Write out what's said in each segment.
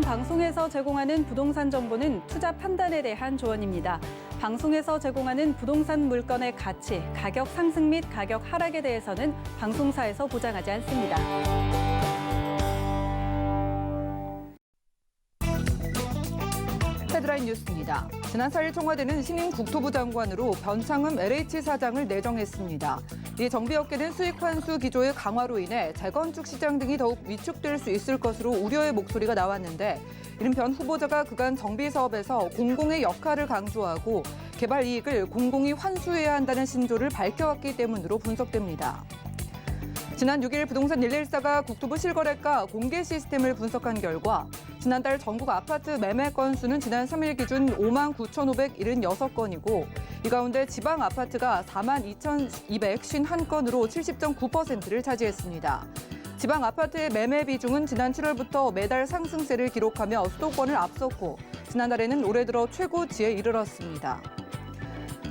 방송에서 제공하는 부동산 정보는 투자 판단에 대한 조언입니다. 방송에서 제공하는 부동산 물건의 가치, 가격 상승 및 가격 하락에 대해서는 방송사에서 보장하지 않습니다. 헤드라인 뉴스입니다. 지난 4일 청와대는 신임 국토부 장관으로 변창흠 LH 사장을 내정했습니다. 이 정비업계는 수익 환수 기조의 강화로 인해 재건축 시장 등이 더욱 위축될 수 있을 것으로 우려의 목소리가 나왔는데, 이른 변 후보자가 그간 정비 사업에서 공공의 역할을 강조하고 개발 이익을 공공이 환수해야 한다는 신조를 밝혀왔기 때문으로 분석됩니다. 지난 6일 부동산 114가 국토부 실거래가 공개 시스템을 분석한 결과 지난달 전국 아파트 매매 건수는 지난 3일 기준 59,576건이고 이 가운데 지방 아파트가 42,251건으로 70.9%를 차지했습니다. 지방 아파트의 매매 비중은 지난 7월부터 매달 상승세를 기록하며 수도권을 앞섰고 지난달에는 올해 들어 최고치에 이르렀습니다.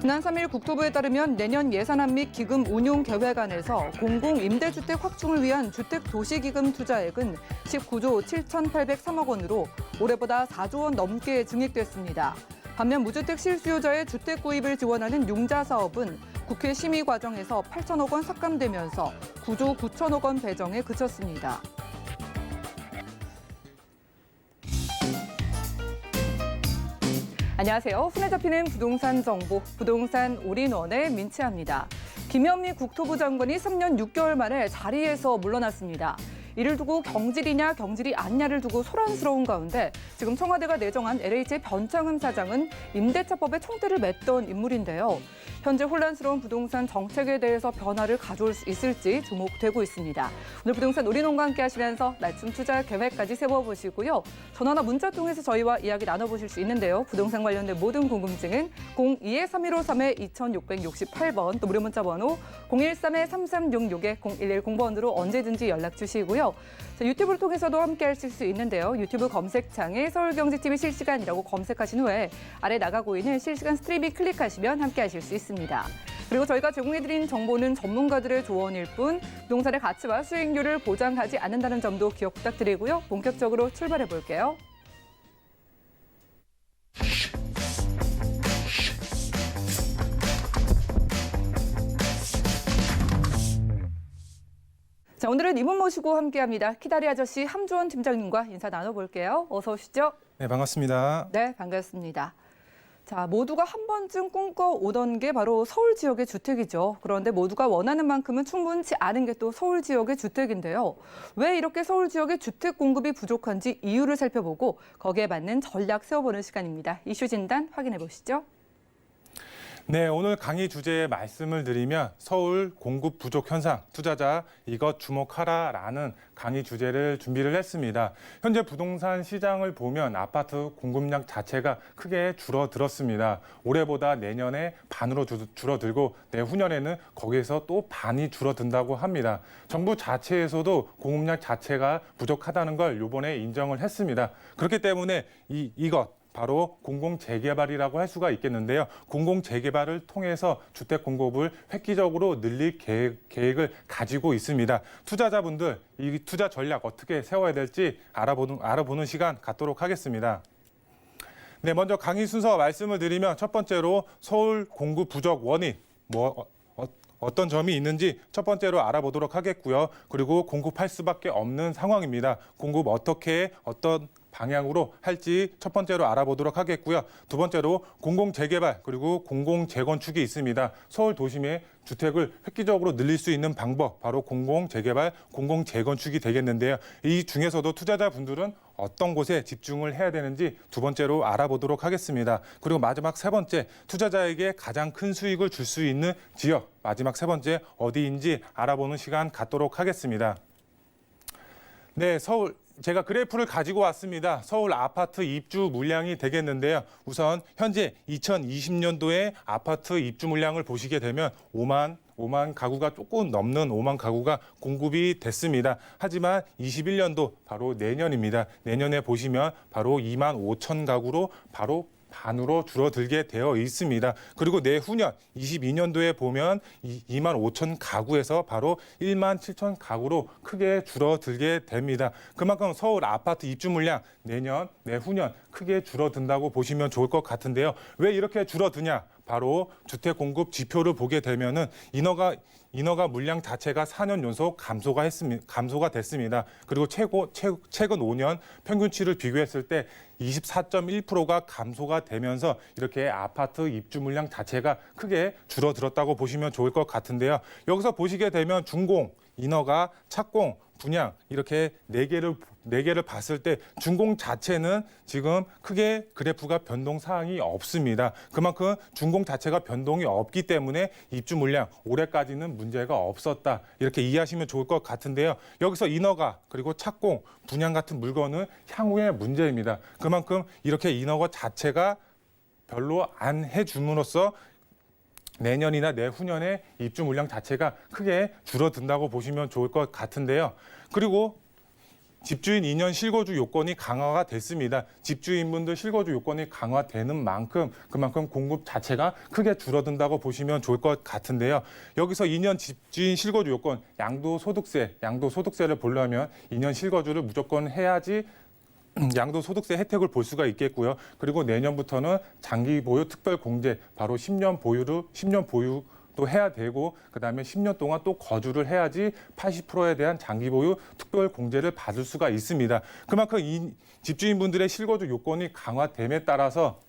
지난 3일 국토부에 따르면 내년 예산안 및 기금 운용 계획안에서 공공임대주택 확충을 위한 주택도시기금 투자액은 19조 7,803억 원으로 올해보다 4조 원 넘게 증액됐습니다. 반면 무주택 실수요자의 주택 구입을 지원하는 융자 사업은 국회 심의 과정에서 8천억 원 삭감되면서 9조 9천억 원 배정에 그쳤습니다. 안녕하세요. 손에 잡히는 부동산 정보, 부동산 올인원의 민채합니다. 김현미 국토부 장관이 3년 6개월 만에 자리에서 물러났습니다. 이를 두고 경질이냐 경질이 아니냐를 두고 소란스러운 가운데 지금 청와대가 내정한 LH의 변창흠 사장은 임대차법에 총대를 맸던 인물인데요. 현재 혼란스러운 부동산 정책에 대해서 변화를 가져올 수 있을지 주목되고 있습니다. 오늘 부동산 올인원과 함께 하시면서 낮춤 투자 계획까지 세워보시고요. 전화나 문자 통해서 저희와 이야기 나눠보실 수 있는데요. 부동산 관련된 모든 궁금증은 02-3153-2668번 또 무료 문자 번호 013-3366-0110번으로 언제든지 연락 주시고요. 자, 유튜브를 통해서도 함께 하실 수 있는데요. 유튜브 검색창에 서울경제TV 실시간이라고 검색하신 후에 아래 나가고 있는 실시간 스트리밍 클릭하시면 함께 하실 수 있습니다. 그리고 저희가 제공해드린 정보는 전문가들의 조언일 뿐 부동산의 가치와 수익률을 보장하지 않는다는 점도 기억 부탁드리고요. 본격적으로 출발해 볼게요. 자, 오늘은 이분 모시고 함께합니다. 키다리 아저씨 함주원 팀장님과 인사 나눠볼게요. 어서 오시죠. 네, 반갑습니다. 네, 반갑습니다. 자, 모두가 한 번쯤 꿈꿔오던 게 바로 서울 지역의 주택이죠. 그런데 모두가 원하는 만큼은 충분치 않은 게 또 서울 지역의 주택인데요. 왜 이렇게 서울 지역의 주택 공급이 부족한지 이유를 살펴보고 거기에 맞는 전략 세워보는 시간입니다. 이슈 진단 확인해 보시죠. 네, 오늘 강의 주제에 말씀을 드리면 서울 공급 부족 현상, 투자자 이것 주목하라라는 강의 주제를 준비를 했습니다. 현재 부동산 시장을 보면 아파트 공급량 자체가 크게 줄어들었습니다. 올해보다 내년에 반으로 줄어들고 내후년에는 거기에서 또 반이 줄어든다고 합니다. 정부 자체에서도 공급량 자체가 부족하다는 걸 이번에 인정을 했습니다. 그렇기 때문에 이것 바로 공공재개발이라고 할 수가 있겠는데요. 공공재개발을 통해서 주택 공급을 획기적으로 늘릴 계획을 가지고 있습니다. 투자자분들 이 투자 전략 어떻게 세워야 될지 알아보는 시간 갖도록 하겠습니다. 네, 먼저 강의 순서 말씀을 드리면 첫 번째로 서울 공급 부족 원인, 어떤 점이 있는지 첫 번째로 알아보도록 하겠고요. 그리고 공급할 수밖에 없는 상황입니다. 공급 어떻게 어떤 방향으로 할지 첫 번째로 알아보도록 하겠고요. 두 번째로 공공재개발 그리고 공공재건축이 있습니다. 서울 도심의 주택을 획기적으로 늘릴 수 있는 방법, 바로 공공재개발, 공공재건축이 되겠는데요. 이 중에서도 투자자분들은 어떤 곳에 집중을 해야 되는지 두 번째로 알아보도록 하겠습니다. 그리고 마지막 세 번째, 투자자에게 가장 큰 수익을 줄 수 있는 지역, 마지막 세 번째 어디인지 알아보는 시간 갖도록 하겠습니다. 네, 서울. 제가 그래프를 가지고 왔습니다. 서울 아파트 입주 물량이 되겠는데요. 우선 현재 2020년도에 아파트 입주 물량을 보시게 되면 5만 가구가 조금 넘는 5만 가구가 공급이 됐습니다. 하지만 21년도 바로 내년입니다. 내년에 보시면 바로 2만 5천 가구로 바로 반으로 줄어들게 되어 있습니다. 그리고 내후년 22년도에 보면 2만 5천 가구에서 바로 1만 7천 가구로 크게 줄어들게 됩니다. 그만큼 서울 아파트 입주 물량 내후년 크게 줄어든다고 보시면 좋을 것 같은데요. 왜 이렇게 줄어드냐? 바로 주택 공급 지표를 보게 되면은 인허가 물량 자체가 4년 연속 감소가 됐습니다. 그리고 최근 5년 평균치를 비교했을 때 24.1%가 감소가 되면서 이렇게 아파트 입주 물량 자체가 크게 줄어들었다고 보시면 좋을 것 같은데요. 여기서 보시게 되면 준공, 인허가, 착공, 분양 이렇게 네 개를 봤을 때 준공 자체는 지금 크게 그래프가 변동 사항이 없습니다. 그만큼 준공 자체가 변동이 없기 때문에 입주 물량 올해까지는 문제가 없었다. 이렇게 이해하시면 좋을 것 같은데요. 여기서 인허가 그리고 착공, 분양 같은 물건은 향후의 문제입니다. 그만큼 이렇게 인허가 자체가 별로 안 해줌으로써 내년이나 내후년에 입주 물량 자체가 크게 줄어든다고 보시면 좋을 것 같은데요. 그리고 집주인 2년 실거주 요건이 강화가 됐습니다. 집주인분들 실거주 요건이 강화되는 만큼 그만큼 공급 자체가 크게 줄어든다고 보시면 좋을 것 같은데요. 여기서 2년 집주인 실거주 요건 양도소득세를 보려면 2년 실거주를 무조건 해야지 양도소득세 혜택을 볼 수가 있겠고요. 그리고 내년부터는 장기 보유 특별 공제 바로 10년 보유도 해야 되고 그다음에 10년 동안 또 거주를 해야지 80%에 대한 장기 보유 특별 공제를 받을 수가 있습니다. 그만큼 이 집주인분들의 실거주 요건이 강화됨에 따라서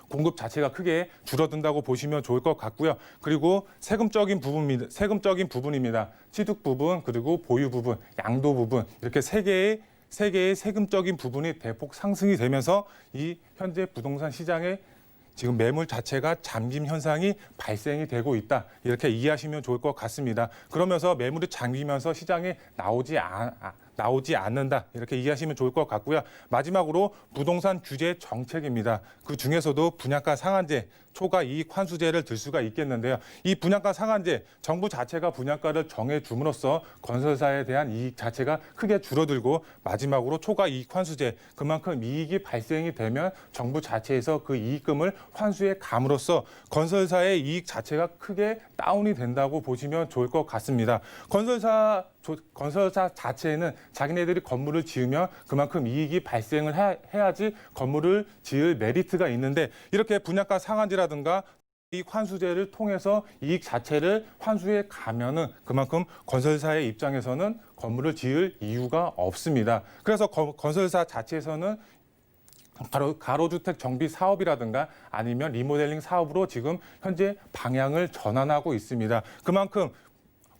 공급 자체가 크게 줄어든다고 보시면 좋을 것 같고요. 그리고 세금적인 부분입니다. 취득 부분, 그리고 보유 부분, 양도 부분 이렇게 세 개의 세금적인 부분이 대폭 상승이 되면서 이 현재 부동산 시장의 지금 매물 자체가 잠김 현상이 발생이 되고 있다. 이렇게 이해하시면 좋을 것 같습니다. 그러면서 매물이 잠기면서 시장에 나오지 않는다. 이렇게 이해하시면 좋을 것 같고요. 마지막으로 부동산 규제 정책입니다. 그 중에서도 분양가 상한제, 초과 이익 환수제를 들 수가 있겠는데요. 이 분양가 상한제, 정부 자체가 분양가를 정해줌으로써 건설사에 대한 이익 자체가 크게 줄어들고 마지막으로 초과 이익 환수제, 그만큼 이익이 발생이 되면 정부 자체에서 그 이익금을 환수해 감으로써 건설사의 이익 자체가 크게 다운이 된다고 보시면 좋을 것 같습니다. 건설사 자체는 자기네들이 건물을 지으면 그만큼 이익이 발생을 해야지 건물을 지을 메리트가 있는데 이렇게 분양가 상한제라든가 이익 환수제를 통해서 이익 자체를 환수해 가면은 그만큼 건설사의 입장에서는 건물을 지을 이유가 없습니다. 그래서 건설사 자체에서는 가로주택 정비 사업이라든가 아니면 리모델링 사업으로 지금 현재 방향을 전환하고 있습니다. 그만큼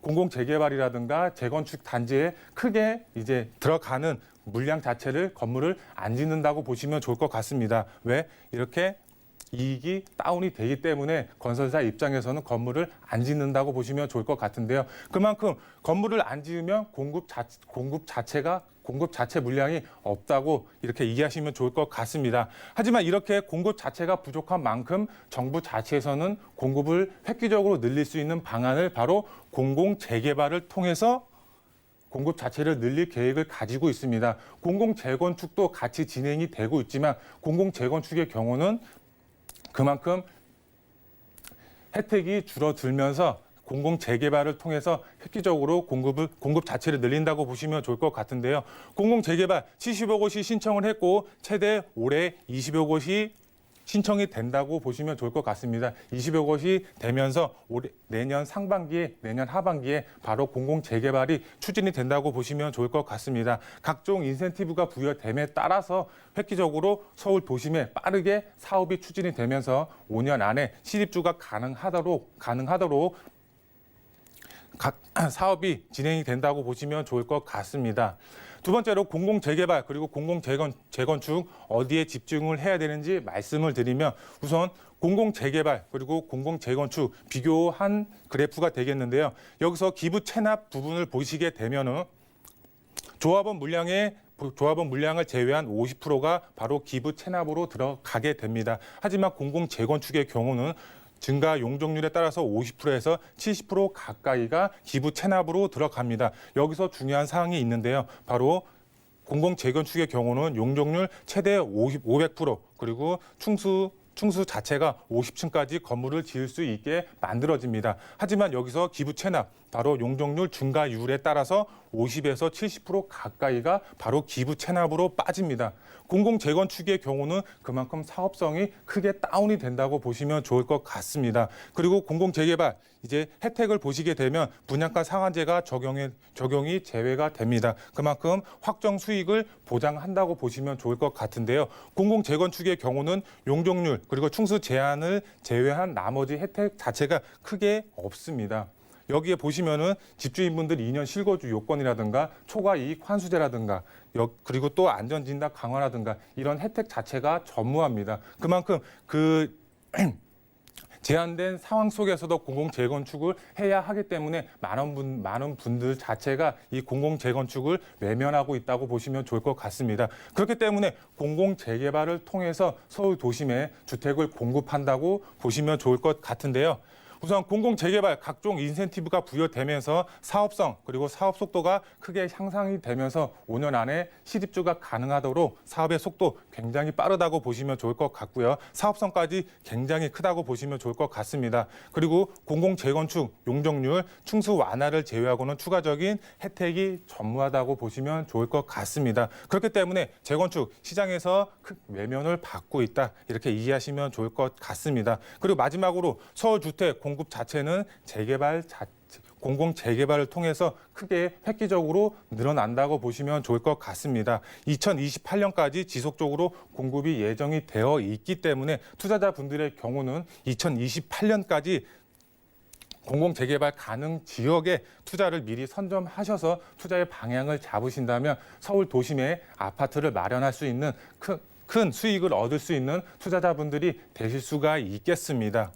공공재개발이라든가 재건축 단지에 크게 이제 들어가는 물량 자체를 건물을 안 짓는다고 보시면 좋을 것 같습니다. 왜? 이렇게 이익이 다운이 되기 때문에 건설사 입장에서는 건물을 안 짓는다고 보시면 좋을 것 같은데요. 그만큼 건물을 안 지으면 공급 자체 물량이 없다고 이렇게 이해하시면 좋을 것 같습니다. 하지만 이렇게 공급 자체가 부족한 만큼 정부 자체에서는 공급을 획기적으로 늘릴 수 있는 방안을 바로 공공재개발을 통해서 공급 자체를 늘릴 계획을 가지고 있습니다. 공공재건축도 같이 진행이 되고 있지만 공공재건축의 경우는 그만큼 혜택이 줄어들면서 공공재개발을 통해서 획기적으로 공급 자체를 늘린다고 보시면 좋을 것 같은데요. 공공재개발 70여 곳이 신청을 했고 최대 올해 20여 곳이 신청이 된다고 보시면 좋을 것 같습니다. 20여 곳이 되면서 내년 하반기에 바로 공공재개발이 추진이 된다고 보시면 좋을 것 같습니다. 각종 인센티브가 부여됨에 따라서 획기적으로 서울 도심에 빠르게 사업이 추진이 되면서 5년 안에 실입주가 가능하도록 사업이 진행이 된다고 보시면 좋을 것 같습니다. 두 번째로 공공재개발 그리고 공공재건축 어디에 집중을 해야 되는지 말씀을 드리면 우선 공공재개발 그리고 공공재건축 비교한 그래프가 되겠는데요. 여기서 기부 체납 부분을 보시게 되면은 조합원 물량을 제외한 50%가 바로 기부 체납으로 들어가게 됩니다. 하지만 공공재건축의 경우는 증가 용적률에 따라서 50%에서 70% 가까이가 기부 체납으로 들어갑니다. 여기서 중요한 사항이 있는데요. 바로 공공 재건축의 경우는 용적률 최대 500% 그리고 충수 자체가 50층까지 건물을 지을 수 있게 만들어집니다. 하지만 여기서 기부 체납, 바로 용적률 증가율에 따라서 50에서 70% 가까이가 바로 기부 체납으로 빠집니다. 공공 재건축의 경우는 그만큼 사업성이 크게 다운이 된다고 보시면 좋을 것 같습니다. 그리고 공공 재개발 이제 혜택을 보시게 되면 분양가 상한제가 적용이 제외가 됩니다. 그만큼 확정 수익을 보장한다고 보시면 좋을 것 같은데요. 공공 재건축의 경우는 용적률 그리고 충수 제한을 제외한 나머지 혜택 자체가 크게 없습니다. 여기에 보시면은 집주인분들 2년 실거주 요건이라든가 초과 이익 환수제라든가 그리고 또 안전진단 강화라든가 이런 혜택 자체가 전무합니다. 그만큼 그 제한된 상황 속에서도 공공 재건축을 해야 하기 때문에 많은 분들 자체가 이 공공 재건축을 외면하고 있다고 보시면 좋을 것 같습니다. 그렇기 때문에 공공 재개발을 통해서 서울 도심에 주택을 공급한다고 보시면 좋을 것 같은데요. 우선 공공 재개발 각종 인센티브가 부여되면서 사업성 그리고 사업 속도가 크게 향상이 되면서 5년 안에 실입주가 가능하도록 사업의 속도 굉장히 빠르다고 보시면 좋을 것 같고요. 사업성까지 굉장히 크다고 보시면 좋을 것 같습니다. 그리고 공공 재건축 용적률 충수 완화를 제외하고는 추가적인 혜택이 전무하다고 보시면 좋을 것 같습니다. 그렇기 때문에 재건축 시장에서 큰 외면을 받고 있다 이렇게 이해하시면 좋을 것 같습니다. 그리고 마지막으로 서울주택 공급 자체는 공공 재개발을 통해서 크게 획기적으로 늘어난다고 보시면 좋을 것 같습니다. 2028년까지 지속적으로 공급이 예정이 되어 있기 때문에 투자자분들의 경우는 2028년까지 공공 재개발 가능 지역에 투자를 미리 선점하셔서 투자의 방향을 잡으신다면 서울 도심에 아파트를 마련할 수 있는 큰 수익을 얻을 수 있는 투자자분들이 되실 수가 있겠습니다.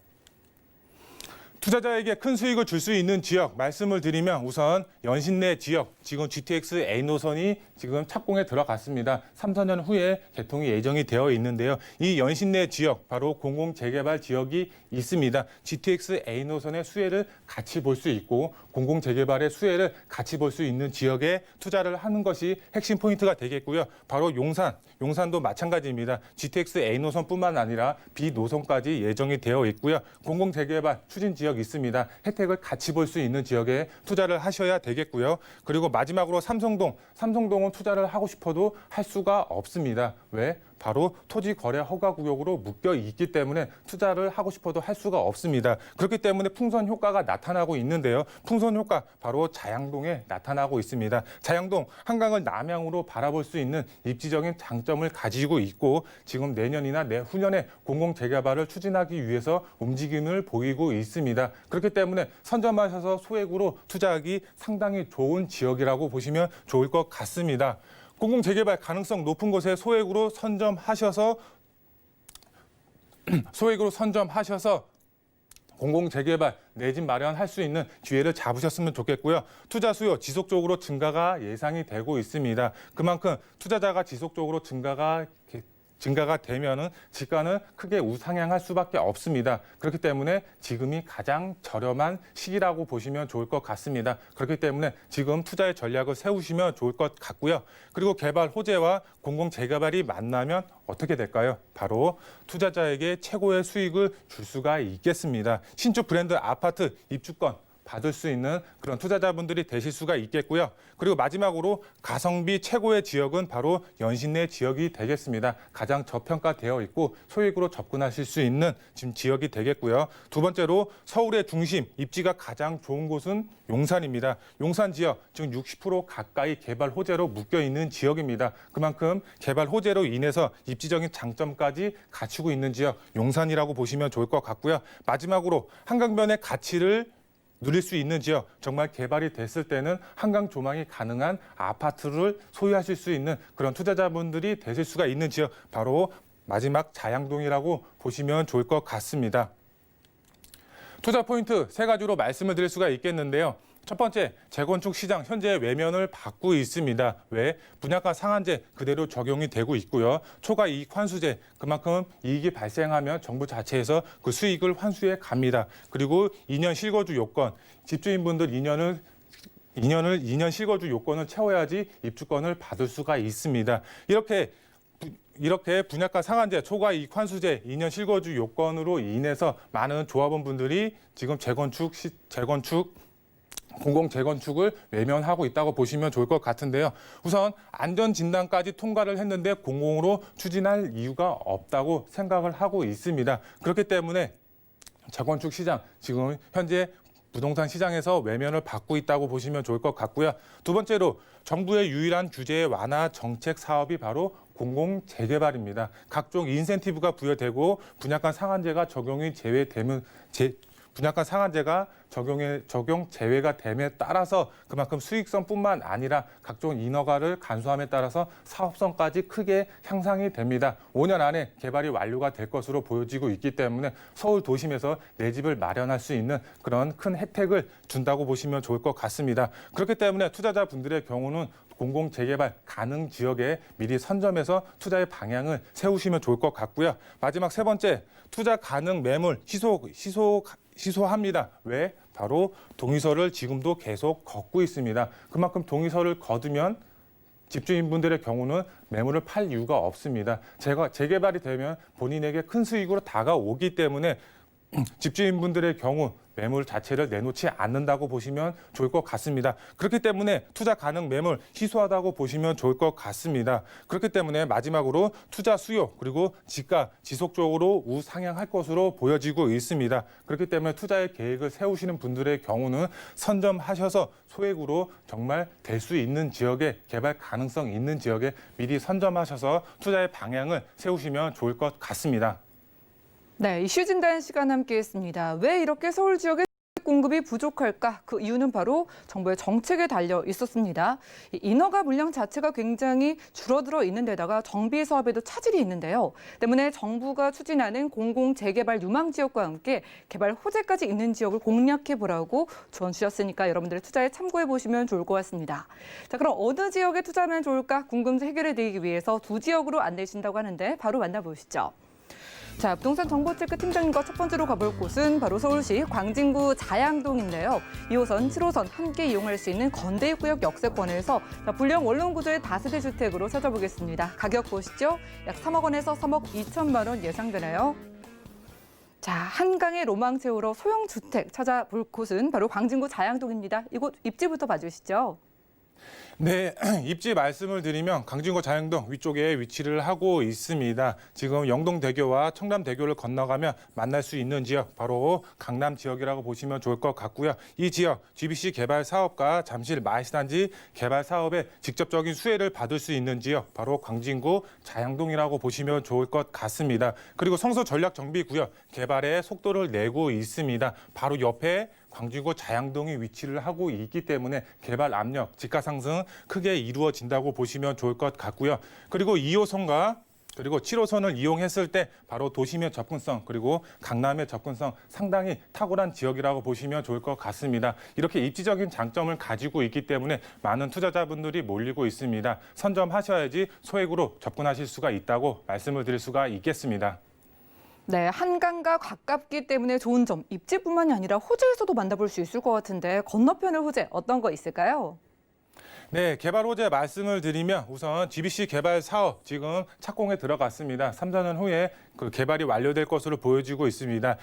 투자자에게 큰 수익을 줄 수 있는 지역 말씀을 드리면 우선 연신내 지역, 지금 GTX A 노선이 지금 착공에 들어갔습니다. 3, 4년 후에 개통이 예정이 되어 있는데요. 이 연신내 지역, 바로 공공 재개발 지역이 있습니다. GTX A 노선의 수혜를 같이 볼 수 있고 공공 재개발의 수혜를 같이 볼 수 있는 지역에 투자를 하는 것이 핵심 포인트가 되겠고요. 바로 용산도 마찬가지입니다. GTX A 노선뿐만 아니라 B 노선까지 예정이 되어 있고요. 공공 재개발 추진 지역 있습니다. 혜택을 같이 볼 수 있는 지역에 투자를 하셔야 되겠고요. 그리고 마지막으로 삼성동은 투자를 하고 싶어도 할 수가 없습니다. 왜? 바로 토지거래 허가구역으로 묶여 있기 때문에 투자를 하고 싶어도 할 수가 없습니다. 그렇기 때문에 풍선 효과가 나타나고 있는데요. 풍선 효과 바로 자양동에 나타나고 있습니다. 자양동 한강을 남향으로 바라볼 수 있는 입지적인 장점을 가지고 있고 지금 내년이나 내후년에 공공 재개발을 추진하기 위해서 움직임을 보이고 있습니다. 그렇기 때문에 선점하셔서 소액으로 투자하기 상당히 좋은 지역이라고 보시면 좋을 것 같습니다. 공공 재개발 가능성 높은 곳에 소액으로 선점하셔서 공공 재개발 내 집 마련할 수 있는 기회를 잡으셨으면 좋겠고요. 투자 수요 지속적으로 증가가 예상이 되고 있습니다. 그만큼 투자자가 지속적으로 증가가 되면은 지가는 크게 우상향할 수밖에 없습니다. 그렇기 때문에 지금이 가장 저렴한 시기라고 보시면 좋을 것 같습니다. 그렇기 때문에 지금 투자의 전략을 세우시면 좋을 것 같고요. 그리고 개발 호재와 공공 재개발이 만나면 어떻게 될까요? 바로 투자자에게 최고의 수익을 줄 수가 있겠습니다. 신축 브랜드 아파트 입주권 받을 수 있는 그런 투자자분들이 되실 수가 있겠고요. 그리고 마지막으로 가성비 최고의 지역은 바로 연신내 지역이 되겠습니다. 가장 저평가되어 있고 소액으로 접근하실 수 있는 지금 지역이 되겠고요. 두 번째로 서울의 중심, 입지가 가장 좋은 곳은 용산입니다. 용산 지역 지금 60% 가까이 개발 호재로 묶여 있는 지역입니다. 그만큼 개발 호재로 인해서 입지적인 장점까지 갖추고 있는 지역 용산이라고 보시면 좋을 것 같고요. 마지막으로 한강변의 가치를 누릴 수 있는 지역, 정말 개발이 됐을 때는 한강 조망이 가능한 아파트를 소유하실 수 있는 그런 투자자분들이 되실 수가 있는 지역, 바로 마지막 자양동이라고 보시면 좋을 것 같습니다. 투자 포인트 세 가지로 말씀을 드릴 수가 있겠는데요. 첫 번째, 재건축 시장 현재 외면을 받고 있습니다. 왜? 분양가 상한제 그대로 적용이 되고 있고요. 초과 이익 환수제, 그만큼 이익이 발생하면 정부 자체에서 그 수익을 환수해 갑니다. 그리고 2년 실거주 요건, 집주인분들 2년을 2년 실거주 요건을 채워야지 입주권을 받을 수가 있습니다. 이렇게 분양가 상한제, 초과 이익 환수제, 2년 실거주 요건으로 인해서 많은 조합원분들이 지금 공공 재건축을 외면하고 있다고 보시면 좋을 것 같은데요. 우선 안전진단까지 통과를 했는데 공공으로 추진할 이유가 없다고 생각을 하고 있습니다. 그렇기 때문에 재건축 시장, 지금 현재 부동산 시장에서 외면을 받고 있다고 보시면 좋을 것 같고요. 두 번째로 정부의 유일한 규제 완화 정책 사업이 바로 공공 재개발입니다. 각종 인센티브가 부여되고 분양가 상한제가 적용이 제외되면 분양가 상한제가 적용 제외가 됨에 따라서 그만큼 수익성뿐만 아니라 각종 인허가를 간소함에 따라서 사업성까지 크게 향상이 됩니다. 5년 안에 개발이 완료가 될 것으로 보여지고 있기 때문에 서울 도심에서 내 집을 마련할 수 있는 그런 큰 혜택을 준다고 보시면 좋을 것 같습니다. 그렇기 때문에 투자자분들의 경우는 공공 재개발 가능 지역에 미리 선점해서 투자의 방향을 세우시면 좋을 것 같고요. 마지막 세 번째, 투자 가능 매물 희소합니다. 왜? 바로 동의서를 지금도 계속 걷고 있습니다. 그만큼 동의서를 거두면 집주인분들의 경우는 매물을 팔 이유가 없습니다. 재개발이 되면 본인에게 큰 수익으로 다가오기 때문에 집주인분들의 경우 매물 자체를 내놓지 않는다고 보시면 좋을 것 같습니다. 그렇기 때문에 투자 가능 매물 희소하다고 보시면 좋을 것 같습니다. 그렇기 때문에 마지막으로 투자 수요 그리고 지가 지속적으로 우상향할 것으로 보여지고 있습니다. 그렇기 때문에 투자의 계획을 세우시는 분들의 경우는 선점하셔서 소액으로 정말 될 수 있는 지역에 개발 가능성 있는 지역에 미리 선점하셔서 투자의 방향을 세우시면 좋을 것 같습니다. 네, 이슈 진단 시간 함께했습니다. 왜 이렇게 서울 지역의 공급이 부족할까? 그 이유는 바로 정부의 정책에 달려 있었습니다. 이 인허가 물량 자체가 굉장히 줄어들어 있는 데다가 정비 사업에도 차질이 있는데요. 때문에 정부가 추진하는 공공 재개발 유망 지역과 함께 개발 호재까지 있는 지역을 공략해 보라고 조언 주셨으니까 여러분들 투자에 참고해 보시면 좋을 것 같습니다. 자, 그럼 어느 지역에 투자하면 좋을까? 궁금증 해결해 드리기 위해서 두 지역으로 안내주신다고 하는데 바로 만나보시죠. 자, 부동산 정보체크 팀장님과 첫 번째로 가볼 곳은 바로 서울시 광진구 자양동인데요. 2호선, 7호선 함께 이용할 수 있는 건대구역 역세권에서 불량 원룸 구조의 다세대 주택으로 찾아보겠습니다. 가격 보시죠. 약 3억 원에서 3억 2천만 원 예상되네요. 자, 한강의 로망 채우러 소형 주택 찾아볼 곳은 바로 광진구 자양동입니다. 이곳 입지부터 봐주시죠. 네, 입지 말씀을 드리면 광진구 자양동 위쪽에 위치를 하고 있습니다. 지금 영동대교와 청담대교를 건너가면 만날 수 있는 지역, 바로 강남 지역이라고 보시면 좋을 것 같고요. 이 지역 GBC 개발 사업과 잠실 마이스단지 개발 사업에 직접적인 수혜를 받을 수 있는 지역, 바로 광진구 자양동이라고 보시면 좋을 것 같습니다. 그리고 성서 전략정비구역 개발에 속도를 내고 있습니다. 바로 옆에 광진구 자양동이 위치를 하고 있기 때문에 개발 압력, 지가 상승 크게 이루어진다고 보시면 좋을 것 같고요. 그리고 2호선과 그리고 7호선을 이용했을 때 바로 도심의 접근성 그리고 강남의 접근성 상당히 탁월한 지역이라고 보시면 좋을 것 같습니다. 이렇게 입지적인 장점을 가지고 있기 때문에 많은 투자자분들이 몰리고 있습니다. 선점하셔야지 소액으로 접근하실 수가 있다고 말씀을 드릴 수가 있겠습니다. 네, 한강과 가깝기 때문에 좋은 점, 입지뿐만이 아니라 호재에서도 만나볼 수 있을 것 같은데 건너편의 호재 어떤 거 있을까요? 네, 개발 호재 말씀을 드리면 우선 GBC 개발 사업 지금 착공에 들어갔습니다. 3년 후에 그 개발이 완료될 것으로 보여지고 있습니다.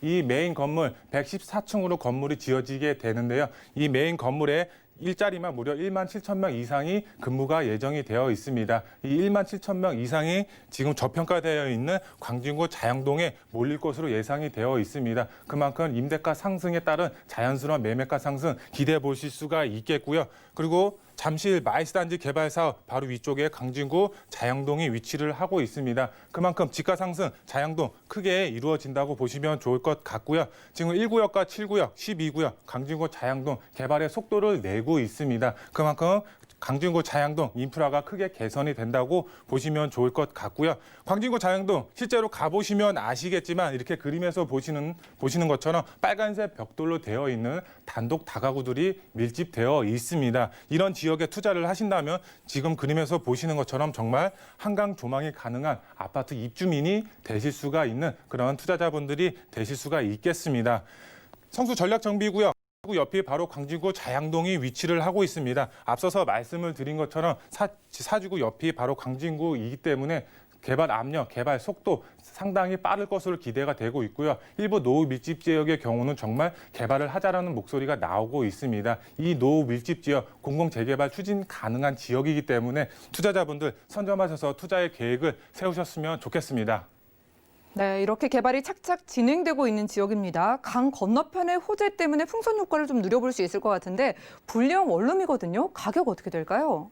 이 메인 건물 114층으로 건물이 지어지게 되는데요. 이 메인 건물에 일자리만 무려 1만 7천 명 이상이 근무가 예정이 되어 있습니다. 이 1만 7천 명 이상이 지금 저평가되어 있는 광진구 자양동에 몰릴 것으로 예상이 되어 있습니다. 그만큼 임대가 상승에 따른 자연스러운 매매가 상승 기대해 보실 수가 있겠고요. 그리고 잠실 마이스단지 개발 사업 바로 위쪽에 광진구 자양동이 위치를 하고 있습니다. 그만큼 지가 상승 자양동 크게 이루어진다고 보시면 좋을 것 같고요. 지금 1구역과 7구역, 12구역 광진구 자양동 개발의 속도를 내고 있습니다. 그만큼 광진구 자양동 인프라가 크게 개선이 된다고 보시면 좋을 것 같고요. 광진구 자양동 실제로 가보시면 아시겠지만 이렇게 그림에서 보시는 것처럼 빨간색 벽돌로 되어 있는 단독 다가구들이 밀집되어 있습니다. 이런 지역에 투자를 하신다면 지금 그림에서 보시는 것처럼 정말 한강 조망이 가능한 아파트 입주민이 되실 수가 있는 그런 투자자분들이 되실 수가 있겠습니다. 성수 전략정비구역 사주구 옆이 바로 광진구 자양동이 위치를 하고 있습니다. 앞서서 말씀을 드린 것처럼 사주구 옆이 바로 광진구이기 때문에 개발 압력, 개발 속도 상당히 빠를 것으로 기대가 되고 있고요. 일부 노후 밀집 지역의 경우는 정말 개발을 하자라는 목소리가 나오고 있습니다. 이 노후 밀집 지역, 공공 재개발 추진 가능한 지역이기 때문에 투자자분들 선점하셔서 투자의 계획을 세우셨으면 좋겠습니다. 네, 이렇게 개발이 착착 진행되고 있는 지역입니다. 강 건너편의 호재 때문에 풍선 효과를 좀 누려볼 수 있을 것 같은데 불량 원룸이거든요. 가격 어떻게 될까요?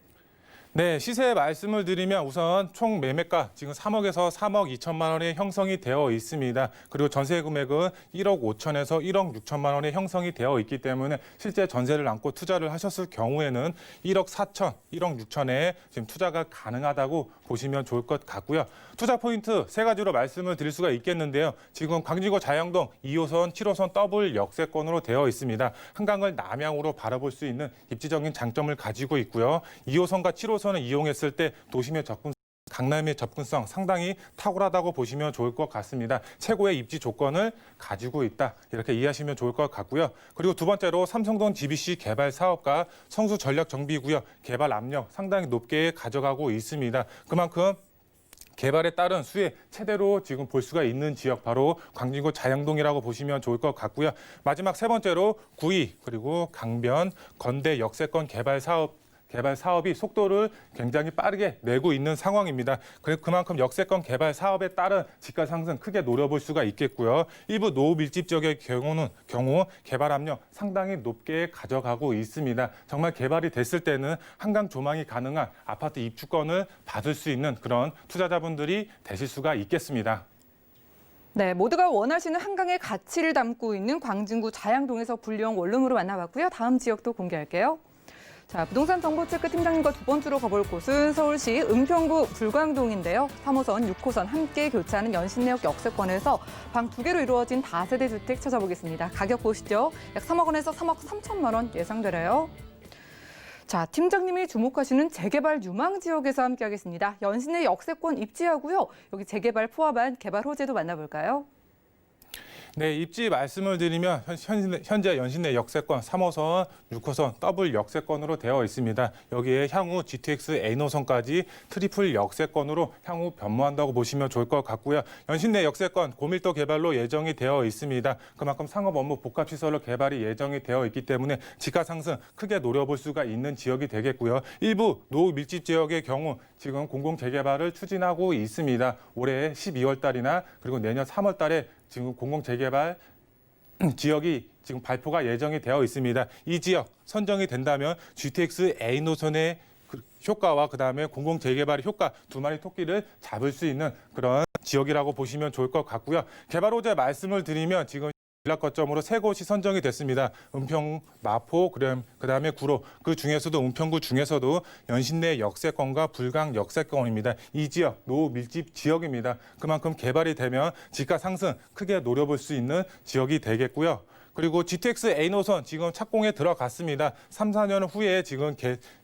네, 시세 말씀을 드리면 우선 총 매매가 지금 3억에서 3억 2천만 원에 형성이 되어 있습니다. 그리고 전세 금액은 1억 5천에서 1억 6천만 원에 형성이 되어 있기 때문에 실제 전세를 안고 투자를 하셨을 경우에는 1억 4천, 1억 6천에 지금 투자가 가능하다고 보시면 좋을 것 같고요. 투자 포인트 세 가지로 말씀을 드릴 수가 있겠는데요. 지금 광진구 자양동 2호선, 7호선 더블 역세권으로 되어 있습니다. 한강을 남향으로 바라볼 수 있는 입지적인 장점을 가지고 있고요. 2호선과 7호선을 이용했을 때 도심의 강남의 접근성 상당히 탁월하다고 보시면 좋을 것 같습니다. 최고의 입지 조건을 가지고 있다. 이렇게 이해하시면 좋을 것 같고요. 그리고 두 번째로 삼성동 GBC 개발 사업과 성수 전략 정비구역 개발 압력 상당히 높게 가져가고 있습니다. 그만큼 개발에 따른 수혜 최대로 지금 볼 수가 있는 지역 바로 광진구 자양동이라고 보시면 좋을 것 같고요. 마지막 세 번째로 구리 그리고 강변 건대 역세권 개발 사업이 속도를 굉장히 빠르게 내고 있는 상황입니다. 그만큼 역세권 개발 사업에 따른 지가 상승 크게 노려볼 수가 있겠고요. 일부 노후 밀집 지역의 경우 개발 압력 상당히 높게 가져가고 있습니다. 정말 개발이 됐을 때는 한강 조망이 가능한 아파트 입주권을 받을 수 있는 그런 투자자분들이 되실 수가 있겠습니다. 네, 모두가 원하시는 한강의 가치를 담고 있는 광진구 자양동에서 불량 원룸으로 만나봤고요. 다음 지역도 공개할게요. 자, 부동산 정보체크 팀장님과 두 번째로 가볼 곳은 서울시 은평구 불광동인데요. 3호선, 6호선 함께 교차하는 연신내역 역세권에서 방 2개로 이루어진 다세대 주택 찾아보겠습니다. 가격 보시죠. 약 3억 원에서 3억 3천만 원 예상되래요. 자, 팀장님이 주목하시는 재개발 유망 지역에서 함께하겠습니다. 연신내 역세권 입지하고요. 여기 재개발 포함한 개발 호재도 만나볼까요? 네, 입지 말씀을 드리면 현재 연신내 역세권 3호선, 6호선 더블 역세권으로 되어 있습니다. 여기에 향후 GTX A노선까지 트리플 역세권으로 향후 변모한다고 보시면 좋을 것 같고요. 연신내 역세권 고밀도 개발로 예정이 되어 있습니다. 그만큼 상업 업무 복합시설로 개발이 예정이 되어 있기 때문에 지가 상승 크게 노려볼 수가 있는 지역이 되겠고요. 일부 노후 밀집 지역의 경우 지금 공공 재개발을 추진하고 있습니다. 올해 12월 달이나 그리고 내년 3월 달에 지금 공공 재개발 지역이 지금 발표가 예정이 되어 있습니다. 이 지역 선정이 된다면 GTX A 노선의 효과와 그다음에 공공 재개발의 효과 두 마리 토끼를 잡을 수 있는 그런 지역이라고 보시면 좋을 것 같고요. 개발 호재 말씀을 드리면 지금 전략 거점으로 세 곳이 선정이 됐습니다. 은평, 마포, 그다음에 구로. 그 중에서도 은평구 중에서도 연신내 역세권과 불광 역세권입니다. 이 지역 노후 밀집 지역입니다. 그만큼 개발이 되면 지가 상승 크게 노려볼 수 있는 지역이 되겠고요. 그리고 GTX A 노선 지금 착공에 들어갔습니다. 3, 4년 후에 지금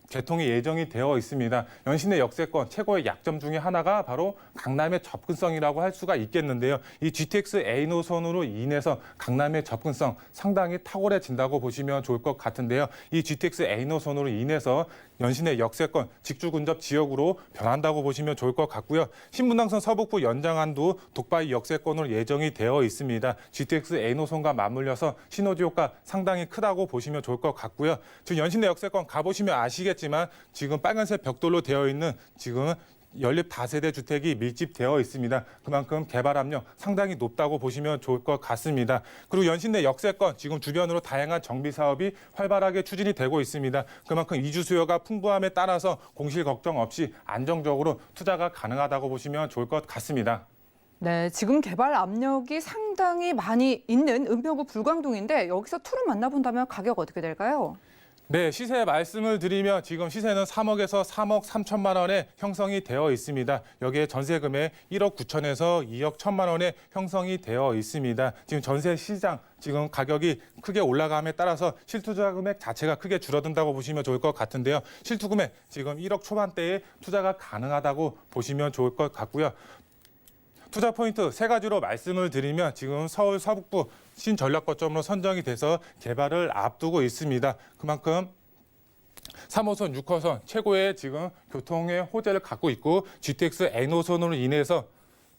개통이 예정이 되어 있습니다. 연신내 역세권 최고의 약점 중에 하나가 바로 강남의 접근성이라고 할 수가 있겠는데요. 이 GTX A 노선으로 인해서 강남의 접근성 상당히 탁월해진다고 보시면 좋을 것 같은데요. 이 GTX A 노선으로 인해서 연신내 역세권 직주 근접 지역으로 변한다고 보시면 좋을 것 같고요. 신분당선 서북부 연장안도 독바이 역세권으로 예정이 되어 있습니다. GTX A 노선과 맞물려서 시너지 효과 상당히 크다고 보시면 좋을 것 같고요. 지금 연신내 역세권 가보시면 아시겠지만 지금 빨간색 벽돌로 되어 있는 지금 연립 다세대 주택이 밀집되어 있습니다. 그만큼 개발 압력 상당히 높다고 보시면 좋을 것 같습니다. 그리고 연신내 역세권 지금 주변으로 다양한 정비 사업이 활발하게 추진이 되고 있습니다. 그만큼 이주 수요가 풍부함에 따라서 공실 걱정 없이 안정적으로 투자가 가능하다고 보시면 좋을 것 같습니다. 네, 지금 개발 압력이 상당히 많이 있는 은평구 불광동인데 여기서 투를 만나본다면 가격 어떻게 될까요? 네, 시세 말씀을 드리면 지금 시세는 3억에서 3억 3천만 원에 형성이 되어 있습니다. 여기에 전세 금액 1억 9천에서 2억 1천만 원에 형성이 되어 있습니다. 지금 전세 시장 지금 가격이 크게 올라감에 따라서 실투자 금액 자체가 크게 줄어든다고 보시면 좋을 것 같은데요. 실투 금액 지금 1억 초반대에 투자가 가능하다고 보시면 좋을 것 같고요. 투자 포인트 세 가지로 말씀을 드리면 지금 서울 서북부 신전략 거점으로 선정이 돼서 개발을 앞두고 있습니다. 그만큼 3호선, 6호선 최고의 지금 교통의 호재를 갖고 있고 GTX N호선으로 인해서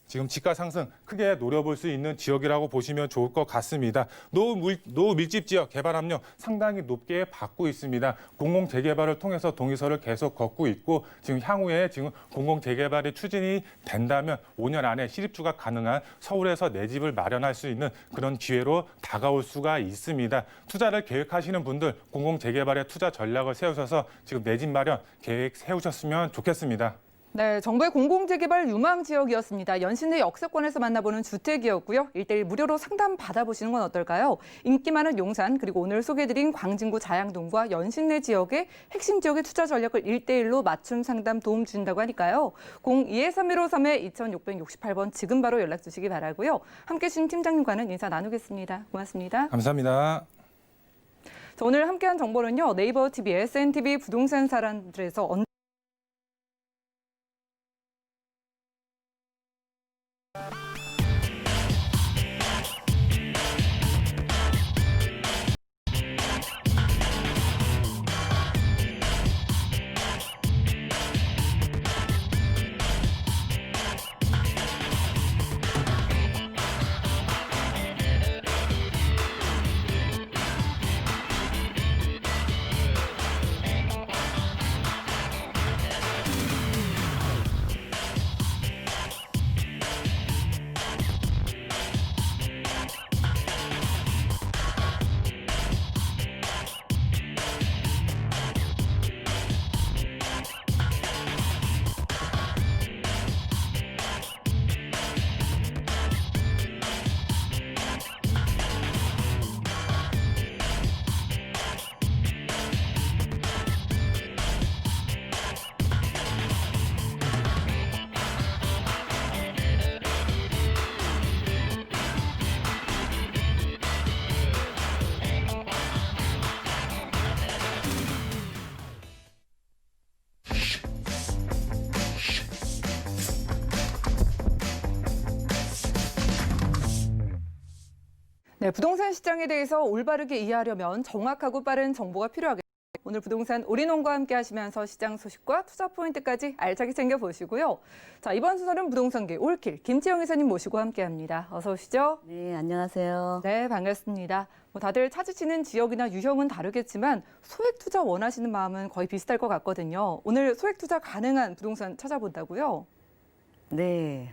지금 지가 상승 크게 노려볼 수 있는 지역이라고 보시면 좋을 것 같습니다. 노밀집 지역 개발 압력 상당히 높게 받고 있습니다. 공공 재개발을 통해서 동의서를 계속 걷고 있고 지금 향후에 지금 공공 재개발이 추진이 된다면 5년 안에 실입주가 가능한 서울에서 내 집을 마련할 수 있는 그런 기회로 다가올 수가 있습니다. 투자를 계획하시는 분들 공공 재개발에 투자 전략을 세우셔서 지금 내 집 마련 계획 세우셨으면 좋겠습니다. 네, 정부의 공공재개발 유망 지역이었습니다. 연신내 역세권에서 만나보는 주택이었고요. 1:1 무료로 상담 받아보시는 건 어떨까요? 인기 많은 용산 그리고 오늘 소개해드린 광진구 자양동과 연신내 지역의 핵심 지역의 투자 전략을 1:1로 맞춤 상담 도움 주신다고 하니까요. 02-3153-2668번 지금 바로 연락 주시기 바라고요. 함께해 주신 팀장님과는 인사 나누겠습니다. 고맙습니다. 감사합니다. 자, 오늘 함께한 정보는요. 네이버 TV, SNTV 부동산 사람들에서 네, 부동산 시장에 대해서 올바르게 이해하려면 정확하고 빠른 정보가 필요하겠습니다. 오늘 부동산 올인원과 함께 하시면서 시장 소식과 투자 포인트까지 알차게 챙겨보시고요. 자, 이번 순서는 부동산계 올킬 김지영 이사님 모시고 함께합니다. 어서 오시죠. 네, 안녕하세요. 네, 반갑습니다. 다들 찾으시는 지역이나 유형은 다르겠지만 소액 투자 원하시는 마음은 거의 비슷할 것 같거든요. 오늘 소액 투자 가능한 부동산 찾아본다고요? 네,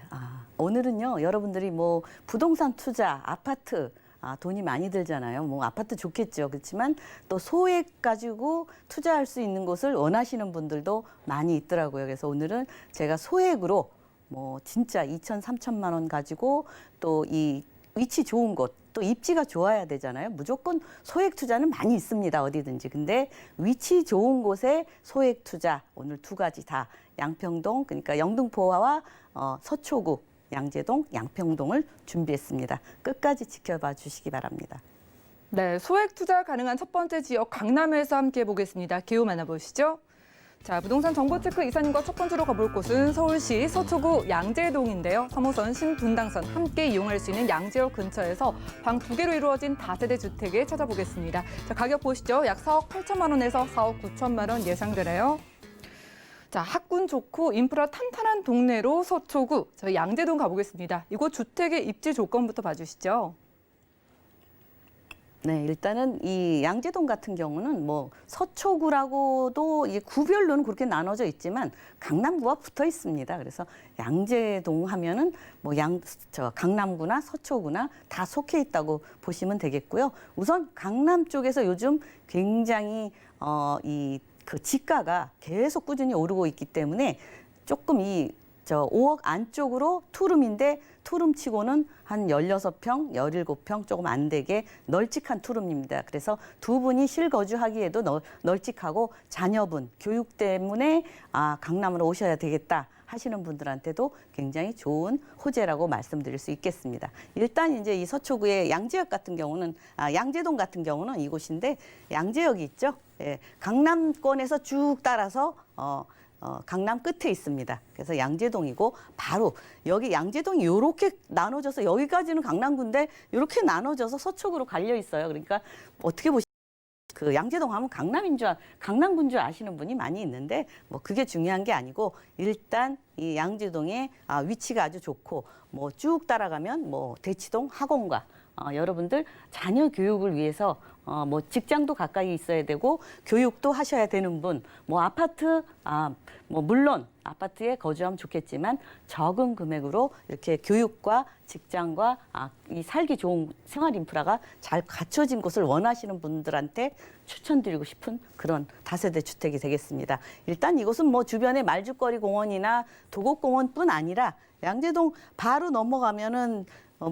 오늘은요, 여러분들이 뭐 부동산 투자, 아파트, 돈이 많이 들잖아요. 뭐 아파트 좋겠죠. 그렇지만 또 소액 가지고 투자할 수 있는 곳을 원하시는 분들도 많이 있더라고요. 그래서 오늘은 제가 소액으로 뭐 진짜 2천, 3천만 원 가지고 또 이 위치 좋은 곳, 또 입지가 좋아야 되잖아요. 무조건 소액 투자는 많이 있습니다. 어디든지. 근데 위치 좋은 곳에 소액 투자 오늘 두 가지 다 양평동, 그러니까 영등포와 서초구, 양재동, 양평동을 준비했습니다. 끝까지 지켜봐 주시기 바랍니다. 네, 소액 투자 가능한 첫 번째 지역 강남에서 함께 보겠습니다. 기후 만나보시죠. 자, 부동산 정보체크 이사님과 첫 번째로 가볼 곳은 서울시 서초구 양재동인데요. 3호선 신분당선 함께 이용할 수 있는 양재역 근처에서 방 2개로 이루어진 다세대 주택에 찾아보겠습니다. 자, 가격 보시죠. 약 4억 8천만 원에서 4억 9천만 원 예상되네요. 자, 학군 좋고 인프라 탄탄한 동네로 서초구, 저희 양재동 가보겠습니다. 이곳 주택의 입지 조건부터 봐주시죠. 네, 일단은 이 양재동 같은 경우는 뭐 서초구라고도 이 구별로는 그렇게 나눠져 있지만 강남구와 붙어 있습니다. 그래서 양재동 하면은 뭐 강남구나 서초구나 다 속해 있다고 보시면 되겠고요. 우선 강남 쪽에서 요즘 굉장히 그 지가가 계속 꾸준히 오르고 있기 때문에 조금 5억 안쪽으로 투룸인데 투룸치고는 한 16평, 17평 조금 안 되게 널찍한 투룸입니다. 그래서 두 분이 실거주하기에도 널찍하고 자녀분 교육 때문에 강남으로 오셔야 되겠다 하시는 분들한테도 굉장히 좋은 호재라고 말씀드릴 수 있겠습니다. 일단 이제 이 서초구의 양재역 같은 경우는 양재동 같은 경우는 이곳인데 양재역이 있죠. 예, 강남권에서 쭉 따라서 강남 끝에 있습니다. 그래서 양재동이고 바로 여기 양재동이 이렇게 나눠져서 여기까지는 강남구인데 이렇게 나눠져서 서쪽으로 갈려 있어요. 그러니까 어떻게 보시면 그 양재동 하면 강남군 줄 아시는 분이 많이 있는데 뭐 그게 중요한 게 아니고 일단 이 양재동의 위치가 아주 좋고 뭐 쭉 따라가면 뭐 대치동 학원과 여러분들 자녀 교육을 위해서 뭐 직장도 가까이 있어야 되고 교육도 하셔야 되는 분, 뭐 아파트 뭐 물론 아파트에 거주하면 좋겠지만 적은 금액으로 이렇게 교육과 직장과 이 살기 좋은 생활 인프라가 잘 갖춰진 곳을 원하시는 분들한테 추천드리고 싶은 그런 다세대 주택이 되겠습니다. 일단 이곳은 뭐 주변에 말죽거리 공원이나 도곡공원뿐 아니라 양재동 바로 넘어가면은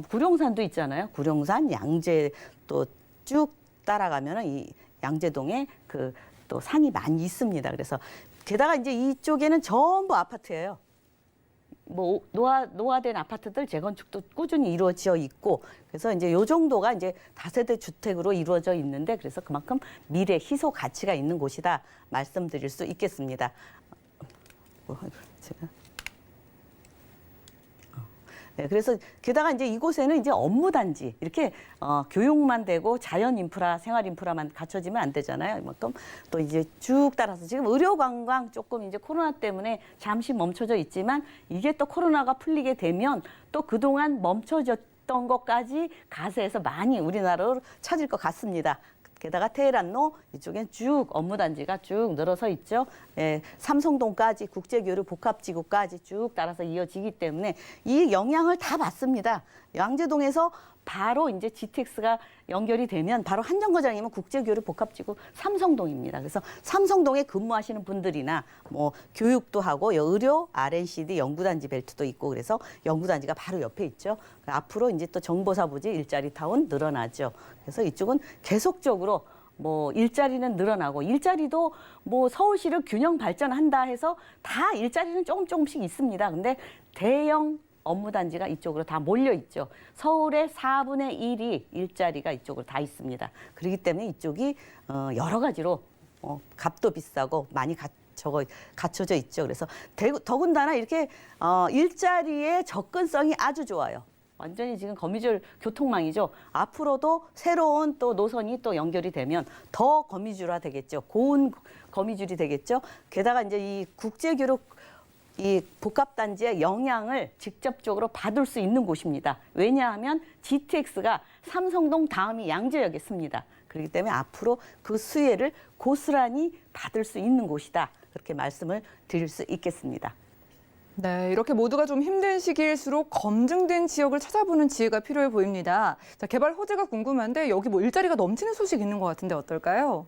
구룡산도 있잖아요. 구룡산, 양재 또 쭉 따라가면은 이 양재동에 그 또 산이 많이 있습니다. 그래서 게다가 이제 이쪽에는 전부 아파트예요. 뭐 노화된 아파트들 재건축도 꾸준히 이루어져 있고 그래서 이제 요 정도가 이제 다세대 주택으로 이루어져 있는데 그래서 그만큼 미래 희소 가치가 있는 곳이다 말씀드릴 수 있겠습니다. 제가 네, 그래서 게다가 이제 이곳에는 이제 업무 단지 이렇게 교육만 되고 자연 인프라, 생활 인프라만 갖춰지면 안 되잖아요. 이만큼 또 이제 쭉 따라서 지금 의료 관광 조금 이제 코로나 때문에 잠시 멈춰져 있지만 이게 또 코로나가 풀리게 되면 또 그동안 멈춰졌던 것까지 가세해서 많이 우리나라로 찾을 것 같습니다. 게다가 테헤란로 이쪽엔 쭉 업무 단지가 쭉 늘어서 있죠. 예, 삼성동까지 국제교류 복합지구까지 쭉 따라서 이어지기 때문에 이 영향을 다 받습니다. 양재동에서 바로 이제 GTX가 연결이 되면 바로 한정거장이면 국제교류 복합지구 삼성동입니다. 그래서 삼성동에 근무하시는 분들이나 뭐 교육도 하고 의료, R&CD 연구단지 벨트도 있고 그래서 연구단지가 바로 옆에 있죠. 앞으로 이제 또 정보사부지 일자리 타운 늘어나죠. 그래서 이쪽은 계속적으로 뭐 일자리는 늘어나고 일자리도 뭐 서울시를 균형 발전한다 해서 다 일자리는 조금씩 있습니다. 근데 대형 업무 단지가 이쪽으로 다 몰려 있죠. 서울의 4분의 1이 일자리가 이쪽으로 다 있습니다. 그렇기 때문에 이쪽이 여러 가지로 값도 비싸고 많이 갖춰져 있죠. 그래서 더군다나 이렇게 일자리의 접근성이 아주 좋아요. 완전히 지금 거미줄 교통망이죠. 앞으로도 새로운 또 노선이 또 연결이 되면 더 거미줄화 되겠죠. 고운 거미줄이 되겠죠. 게다가 이제 이 국제교류 이 복합단지의 영향을 직접적으로 받을 수 있는 곳입니다. 왜냐하면 GTX가 삼성동 다음이 양재역에 씁니다. 그렇기 때문에 앞으로 그 수혜를 고스란히 받을 수 있는 곳이다. 그렇게 말씀을 드릴 수 있겠습니다. 네, 이렇게 모두가 좀 힘든 시기일수록 검증된 지역을 찾아보는 지혜가 필요해 보입니다. 자, 개발 호재가 궁금한데 여기 뭐 일자리가 넘치는 소식 있는 것 같은데 어떨까요?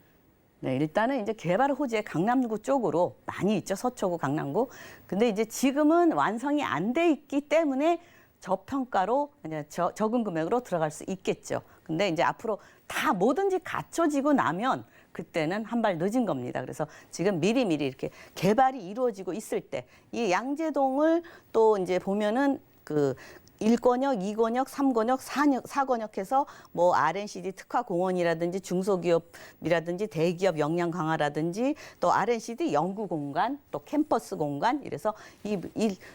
네, 일단은 이제 개발 호재 강남구 쪽으로 많이 있죠. 서초구, 강남구. 근데 이제 지금은 완성이 안 돼 있기 때문에 저평가로 그냥 적은 금액으로 들어갈 수 있겠죠. 근데 이제 앞으로 다 뭐든지 갖춰지고 나면 그때는 한 발 늦은 겁니다. 그래서 지금 미리미리 이렇게 개발이 이루어지고 있을 때 이 양재동을 또 이제 보면은 그 1권역, 2권역, 3권역, 4권역 해서 뭐 R&CD 특화공원이라든지 중소기업이라든지 대기업 역량 강화라든지 또 R&CD 연구 공간, 또 캠퍼스 공간 이래서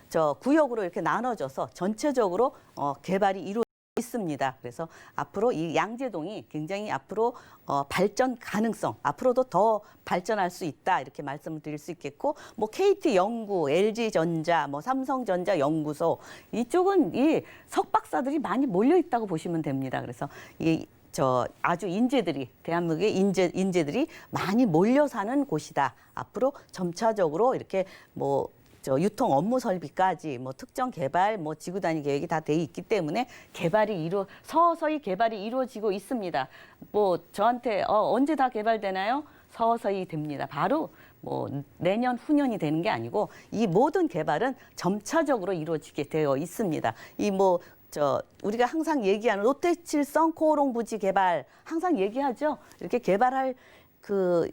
저 구역으로 이렇게 나눠져서 전체적으로 개발이 이루어지고 있습니다. 그래서 앞으로 이 양재동이 굉장히 앞으로 발전 가능성, 앞으로도 더 발전할 수 있다 이렇게 말씀을 드릴 수 있겠고, 뭐 KT 연구, LG전자, 뭐 삼성전자 연구소 이쪽은 이 석박사들이 많이 몰려 있다고 보시면 됩니다. 그래서 아주 인재들이 대한민국의 인재들이 많이 몰려 사는 곳이다. 앞으로 점차적으로 이렇게 유통 업무 설비까지 특정 개발 지구 단위 계획이 다 돼 있기 때문에 서서히 개발이 이루어지고 있습니다. 저한테 언제 다 개발되나요? 서서히 됩니다. 바로 내년 후년이 되는 게 아니고 이 모든 개발은 점차적으로 이루어지게 되어 있습니다. 우리가 항상 얘기하는 롯데칠성 코오롱 부지 개발 항상 얘기하죠. 이렇게 개발할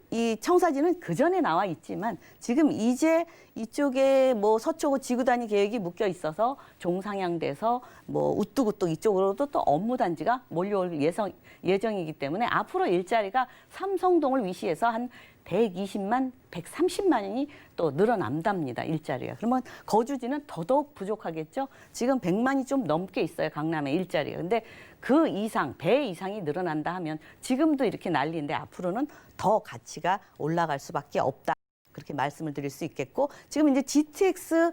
이 청사진은 그 전에 나와 있지만 지금 이제 이쪽에 서초구 지구 단위 계획이 묶여 있어서 종상향돼서 우뚝우뚝 이쪽으로도 또 업무 단지가 몰려올 예정이기 때문에 앞으로 일자리가 삼성동을 위시해서 한 120만, 130만이 또 늘어난답니다. 일자리가. 그러면 거주지는 더더욱 부족하겠죠. 지금 100만이 좀 넘게 있어요. 강남에 일자리가. 근데 그 이상, 배 이상이 늘어난다 하면 지금도 이렇게 난리인데 앞으로는 더 가치가 올라갈 수밖에 없다. 그렇게 말씀을 드릴 수 있겠고, 지금 이제 GTX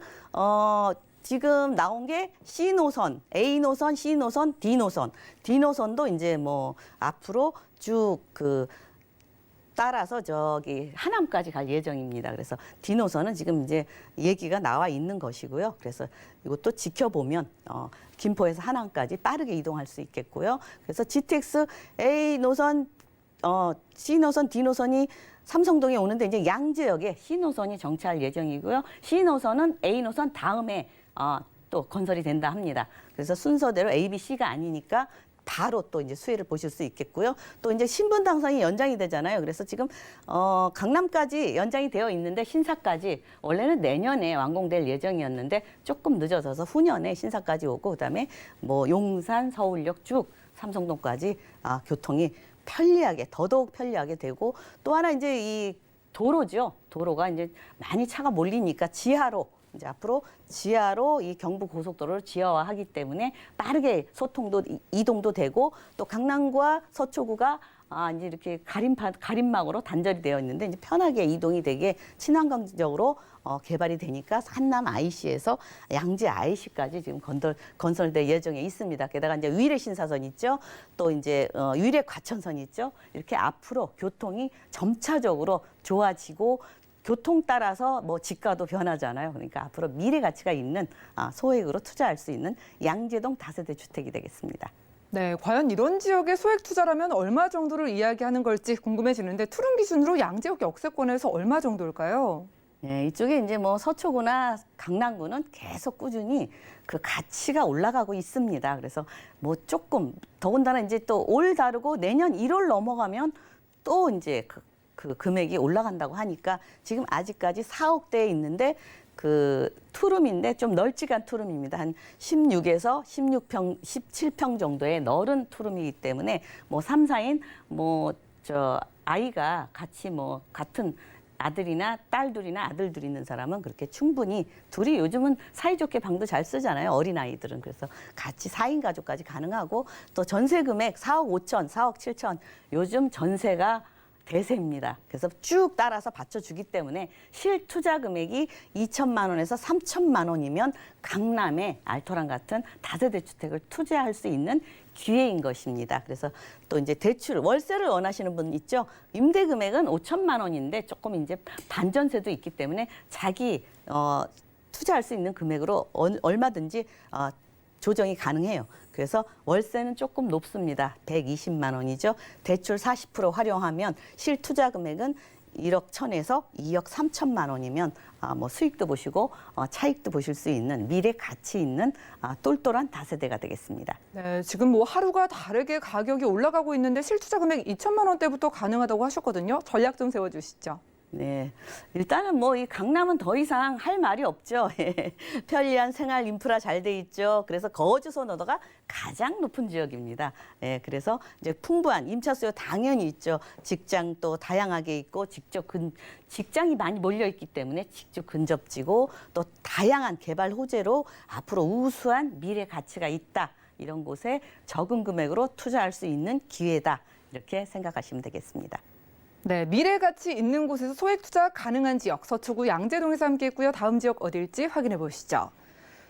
지금 나온 게 C노선, A노선, C노선, D노선. D노선도 이제 뭐 앞으로 쭉 따라서 저기 하남까지 갈 예정입니다. 그래서 D노선은 지금 이제 얘기가 나와 있는 것이고요. 그래서 이것도 지켜보면 김포에서 하남까지 빠르게 이동할 수 있겠고요. 그래서 GTX A노선, C노선, D노선이 삼성동에 오는데 이제 양재역에 C노선이 정차할 예정이고요. C노선은 A노선 다음에 또 건설이 된다 합니다. 그래서 순서대로 A, B, C가 아니니까 바로 또 이제 수혜를 보실 수 있겠고요. 또 이제 신분 당선이 연장이 되잖아요. 그래서 지금 강남까지 연장이 되어 있는데 신사까지 원래는 내년에 완공될 예정이었는데 조금 늦어져서 후년에 신사까지 오고 그다음에 뭐 용산, 서울역 쭉 삼성동까지 교통이 편리하게 더더욱 편리하게 되고 또 하나 이제 이 도로죠. 도로가 이제 많이 차가 몰리니까 지하로 이제 앞으로 지하로 이 경부 고속도로를 지하화하기 때문에 빠르게 소통도 이동도 되고 또 강남구와 서초구가 이제 이렇게 가림막으로 단절이 되어 있는데 이제 편하게 이동이 되게 친환경적으로 개발이 되니까 한남 IC에서 양재 IC까지 지금 건설될 예정에 있습니다. 게다가 이제 위례 신사선 있죠. 또 이제 위례 과천선 있죠. 이렇게 앞으로 교통이 점차적으로 좋아지고 교통 따라서 뭐 지가도 변하잖아요. 그러니까 앞으로 미래 가치가 있는 소액으로 투자할 수 있는 양재동 다세대 주택이 되겠습니다. 네, 과연 이런 지역의 소액 투자라면 얼마 정도를 이야기하는 걸지 궁금해지는데 투룸 기준으로 양재역 역세권에서 얼마 정도일까요? 네, 이쪽에 이제 뭐 서초구나 강남구는 계속 꾸준히 그 가치가 올라가고 있습니다. 그래서 뭐 조금 더군다나 이제 또 올 다르고 내년 1월 넘어가면 또 이제 그 금액이 올라간다고 하니까 지금 아직까지 4억대에 있는데 그 투룸인데 좀 널찍한 투룸입니다. 한 16에서 16평, 17평 정도의 넓은 투룸이기 때문에 뭐 3, 4인 뭐 아이가 같이 뭐 같은 아들이나 딸 둘이나 아들 둘 있는 사람은 그렇게 충분히 둘이 요즘은 사이좋게 방도 잘 쓰잖아요. 어린아이들은. 그래서 같이 4인 가족까지 가능하고 또 전세 금액 4억 5천, 4억 7천 요즘 전세가 대세입니다. 그래서 쭉 따라서 받쳐주기 때문에 실투자 금액이 2천만 원에서 3천만 원이면 강남의 알토란 같은 다세대 주택을 투자할 수 있는 기회인 것입니다. 그래서 또 이제 대출, 월세를 원하시는 분 있죠? 임대 금액은 5천만 원인데 조금 이제 반전세도 있기 때문에 자기 투자할 수 있는 금액으로 얼마든지 조정이 가능해요. 그래서 월세는 조금 높습니다. 120만 원이죠. 대출 40% 활용하면 실투자 금액은 1억 1천에서 2억 3천만 원이면 뭐 수익도 보시고 차익도 보실 수 있는 미래 가치 있는 똘똘한 다세대가 되겠습니다. 네, 지금 뭐 하루가 다르게 가격이 올라가고 있는데 실투자 금액 2천만 원대부터 가능하다고 하셨거든요. 전략 좀 세워주시죠. 네, 일단은 뭐 이 강남은 더 이상 할 말이 없죠. 편리한 생활 인프라 잘 돼 있죠. 그래서 거주 선호도가 가장 높은 지역입니다. 그래서 이제 풍부한 임차 수요 당연히 있죠. 직장 또 다양하게 있고 직장이 많이 몰려 있기 때문에 직접 근접지고 또 다양한 개발 호재로 앞으로 우수한 미래 가치가 있다. 이런 곳에 적은 금액으로 투자할 수 있는 기회다. 이렇게 생각하시면 되겠습니다. 네, 미래 가치 있는 곳에서 소액 투자 가능한 지역 서초구 양재동에서 함께했고요. 다음 지역 어딜지 확인해 보시죠.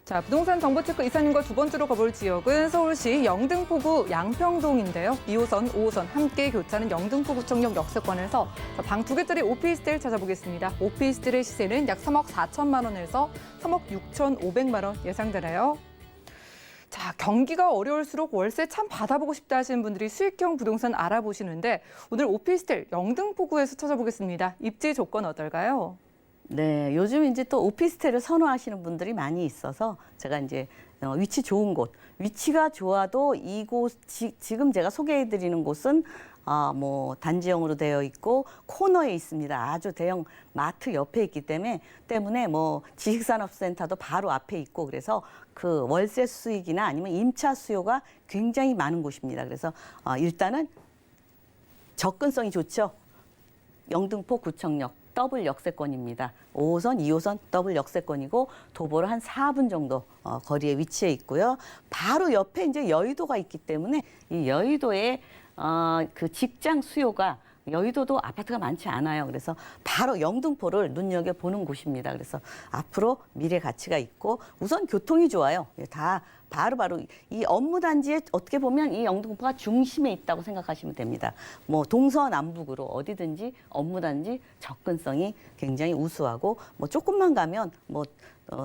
자, 부동산 정보체크 이사님과 두 번째로 가볼 지역은 서울시 영등포구 양평동인데요. 2호선, 5호선 함께 교차하는 영등포구청역 역세권에서 방 2개짜리 오피스텔 찾아보겠습니다. 오피스텔의 시세는 약 3억 4천만 원에서 3억 6,500만 원 예상되나요? 자, 경기가 어려울수록 월세 참 받아보고 싶다 하시는 분들이 수익형 부동산 알아보시는데 오늘 오피스텔 영등포구에서 찾아보겠습니다. 입지 조건 어떨까요? 네, 요즘 이제 또 오피스텔을 선호하시는 분들이 많이 있어서 제가 이제 위치 좋은 곳, 위치가 좋아도 이곳 지금 제가 소개해드리는 곳은 뭐 단지형으로 되어 있고 코너에 있습니다. 아주 대형 마트 옆에 있기 때문에 뭐 지식산업센터도 바로 앞에 있고 그래서 그 월세 수익이나 아니면 임차 수요가 굉장히 많은 곳입니다. 그래서 일단은 접근성이 좋죠. 영등포 구청역 더블 역세권입니다. 5호선, 2호선 더블 역세권이고 도보로 한 4분 정도 거리에 위치해 있고요. 바로 옆에 이제 여의도가 있기 때문에 이 여의도의 그 직장 수요가 여의도도 아파트가 많지 않아요. 그래서 바로 영등포를 눈여겨보는 곳입니다. 그래서 앞으로 미래 가치가 있고 우선 교통이 좋아요. 다 바로바로 이 업무단지에 어떻게 보면 이 영등포가 중심에 있다고 생각하시면 됩니다. 뭐 동서남북으로 어디든지 업무단지 접근성이 굉장히 우수하고 뭐 조금만 가면 뭐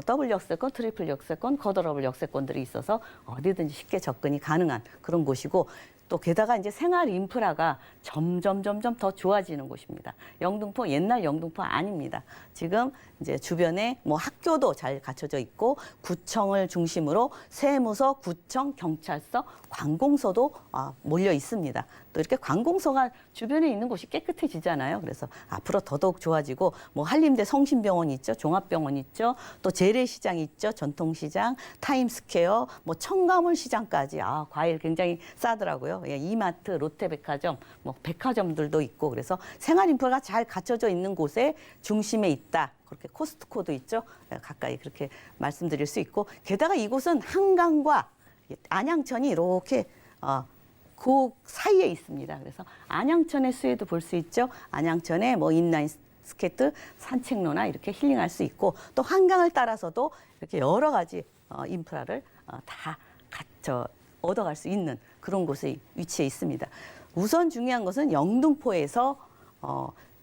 더블 역세권, 트리플 역세권, 쿼더러블 역세권들이 있어서 어디든지 쉽게 접근이 가능한 그런 곳이고 또 게다가 이제 생활 인프라가 점점 더 좋아지는 곳입니다. 영등포 옛날 영등포 아닙니다. 지금 이제 주변에 뭐 학교도 잘 갖춰져 있고 구청을 중심으로 세무서, 구청, 경찰서, 관공서도 몰려 있습니다. 또 이렇게 관공서가 주변에 있는 곳이 깨끗해지잖아요. 그래서 앞으로 더더욱 좋아지고 뭐 한림대 성심병원 있죠, 종합병원 있죠, 또 재래시장 있죠, 전통시장, 타임스퀘어, 뭐 청가물 시장까지 과일 굉장히 싸더라고요. 예, 이마트, 롯데백화점, 뭐 백화점들도 있고 그래서 생활 인프라가 잘 갖춰져 있는 곳에 중심에 있다. 그렇게 코스트코도 있죠. 가까이 그렇게 말씀드릴 수 있고 게다가 이곳은 한강과 안양천이 이렇게 그 사이에 있습니다. 그래서 안양천의 수혜도 볼 수 있죠. 안양천에 뭐 인라인 스케이트, 산책로나 이렇게 힐링할 수 있고 또 한강을 따라서도 이렇게 여러 가지 인프라를 다 얻어갈 수 있는 그런 곳에 위치해 있습니다. 우선 중요한 것은 영등포에서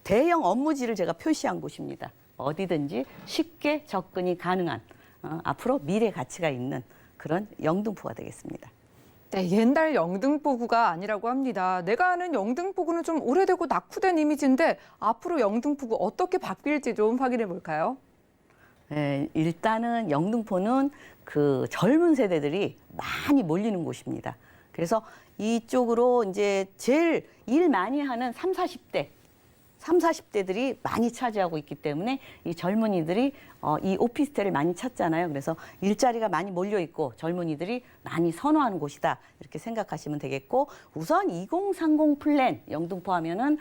대형 업무지를 제가 표시한 곳입니다. 어디든지 쉽게 접근이 가능한 앞으로 미래 가치가 있는 그런 영등포가 되겠습니다. 네, 옛날 영등포구가 아니라고 합니다. 내가 아는 영등포구는 좀 오래되고 낙후된 이미지인데 앞으로 영등포구 어떻게 바뀔지 좀 확인해 볼까요? 네, 일단은 영등포는 그 젊은 세대들이 많이 몰리는 곳입니다. 그래서 이쪽으로 이제 제일 일 많이 하는 40대들이 많이 차지하고 있기 때문에 이 젊은이들이 이 오피스텔을 많이 찾잖아요. 그래서 일자리가 많이 몰려 있고 젊은이들이 많이 선호하는 곳이다. 이렇게 생각하시면 되겠고 우선 2030 플랜 영등포 하면은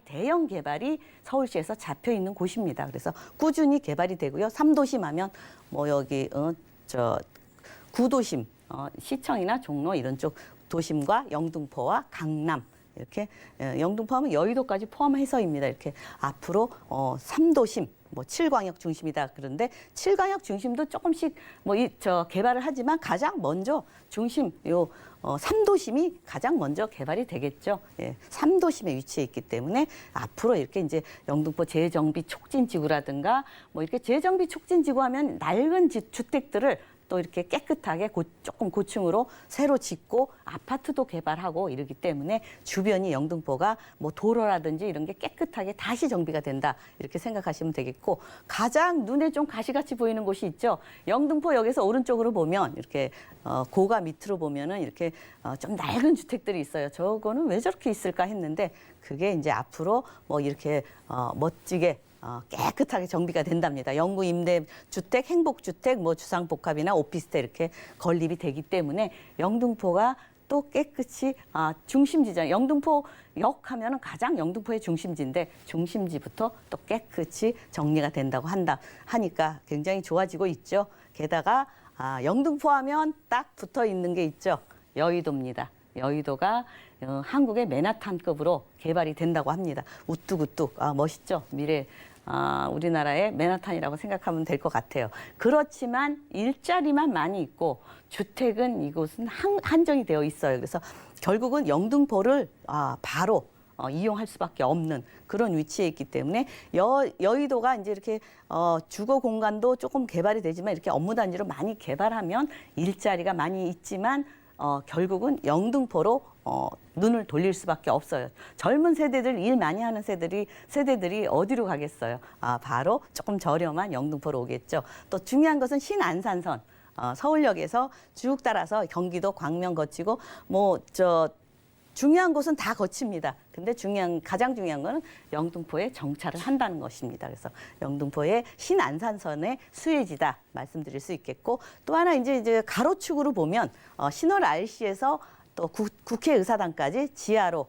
대형 개발이 서울시에서 잡혀 있는 곳입니다. 그래서 꾸준히 개발이 되고요. 3도심 하면 뭐 여기 구도심 시청이나 종로 이런 쪽 도심과 영등포와 강남 이렇게 영등포하면 여의도까지 포함해서입니다. 이렇게 앞으로 3도심, 뭐 7광역 중심이다 그런데 7광역 중심도 조금씩 뭐 개발을 하지만 가장 먼저 중심 3도심이 가장 먼저 개발이 되겠죠. 예, 3도심에 위치해 있기 때문에 앞으로 이렇게 이제 영등포 재정비 촉진지구라든가 뭐 이렇게 재정비 촉진지구 하면 낡은 주택들을 또 이렇게 깨끗하게 조금 고층으로 새로 짓고 아파트도 개발하고 이러기 때문에 주변이 영등포가 뭐 도로라든지 이런 게 깨끗하게 다시 정비가 된다 이렇게 생각하시면 되겠고 가장 눈에 좀 가시같이 보이는 곳이 있죠. 영등포역에서 오른쪽으로 보면 이렇게 고가 밑으로 보면은 이렇게 좀 낡은 주택들이 있어요. 저거는 왜 저렇게 있을까 했는데 그게 이제 앞으로 뭐 이렇게 멋지게 깨끗하게 정비가 된답니다. 영구 임대 주택, 행복주택, 뭐 주상복합이나 오피스텔 이렇게 건립이 되기 때문에 영등포가 또 깨끗이 중심지잖아요. 영등포역 하면은 가장 영등포의 중심지인데 중심지부터 또 깨끗이 정리가 된다고 하니까 굉장히 좋아지고 있죠. 게다가 영등포 하면 딱 붙어 있는 게 있죠. 여의도입니다. 여의도가 한국의 맨하탄급으로 개발이 된다고 합니다. 우뚝우뚝 멋있죠. 미래 우리나라의 맨하탄이라고 생각하면 될 것 같아요. 그렇지만 일자리만 많이 있고 주택은 이곳은 한정이 되어 있어요. 그래서 결국은 영등포를 바로 이용할 수밖에 없는 그런 위치에 있기 때문에 여의도가 이제 이렇게 주거 공간도 조금 개발이 되지만 이렇게 업무단지로 많이 개발하면 일자리가 많이 있지만 결국은 영등포로 눈을 돌릴 수밖에 없어요. 젊은 세대들, 일 많이 하는 세대들이 어디로 가겠어요? 바로 조금 저렴한 영등포로 오겠죠. 또 중요한 것은 신안산선, 서울역에서 쭉 따라서 경기도 광명 거치고 중요한 곳은 다 거칩니다. 근데 가장 중요한 거는 영등포에 정차를 한다는 것입니다. 그래서 영등포의 신안산선의 수혜지다 말씀드릴 수 있겠고 또 하나 이제 가로축으로 보면 신월 RC에서 또 국회의사당까지 지하로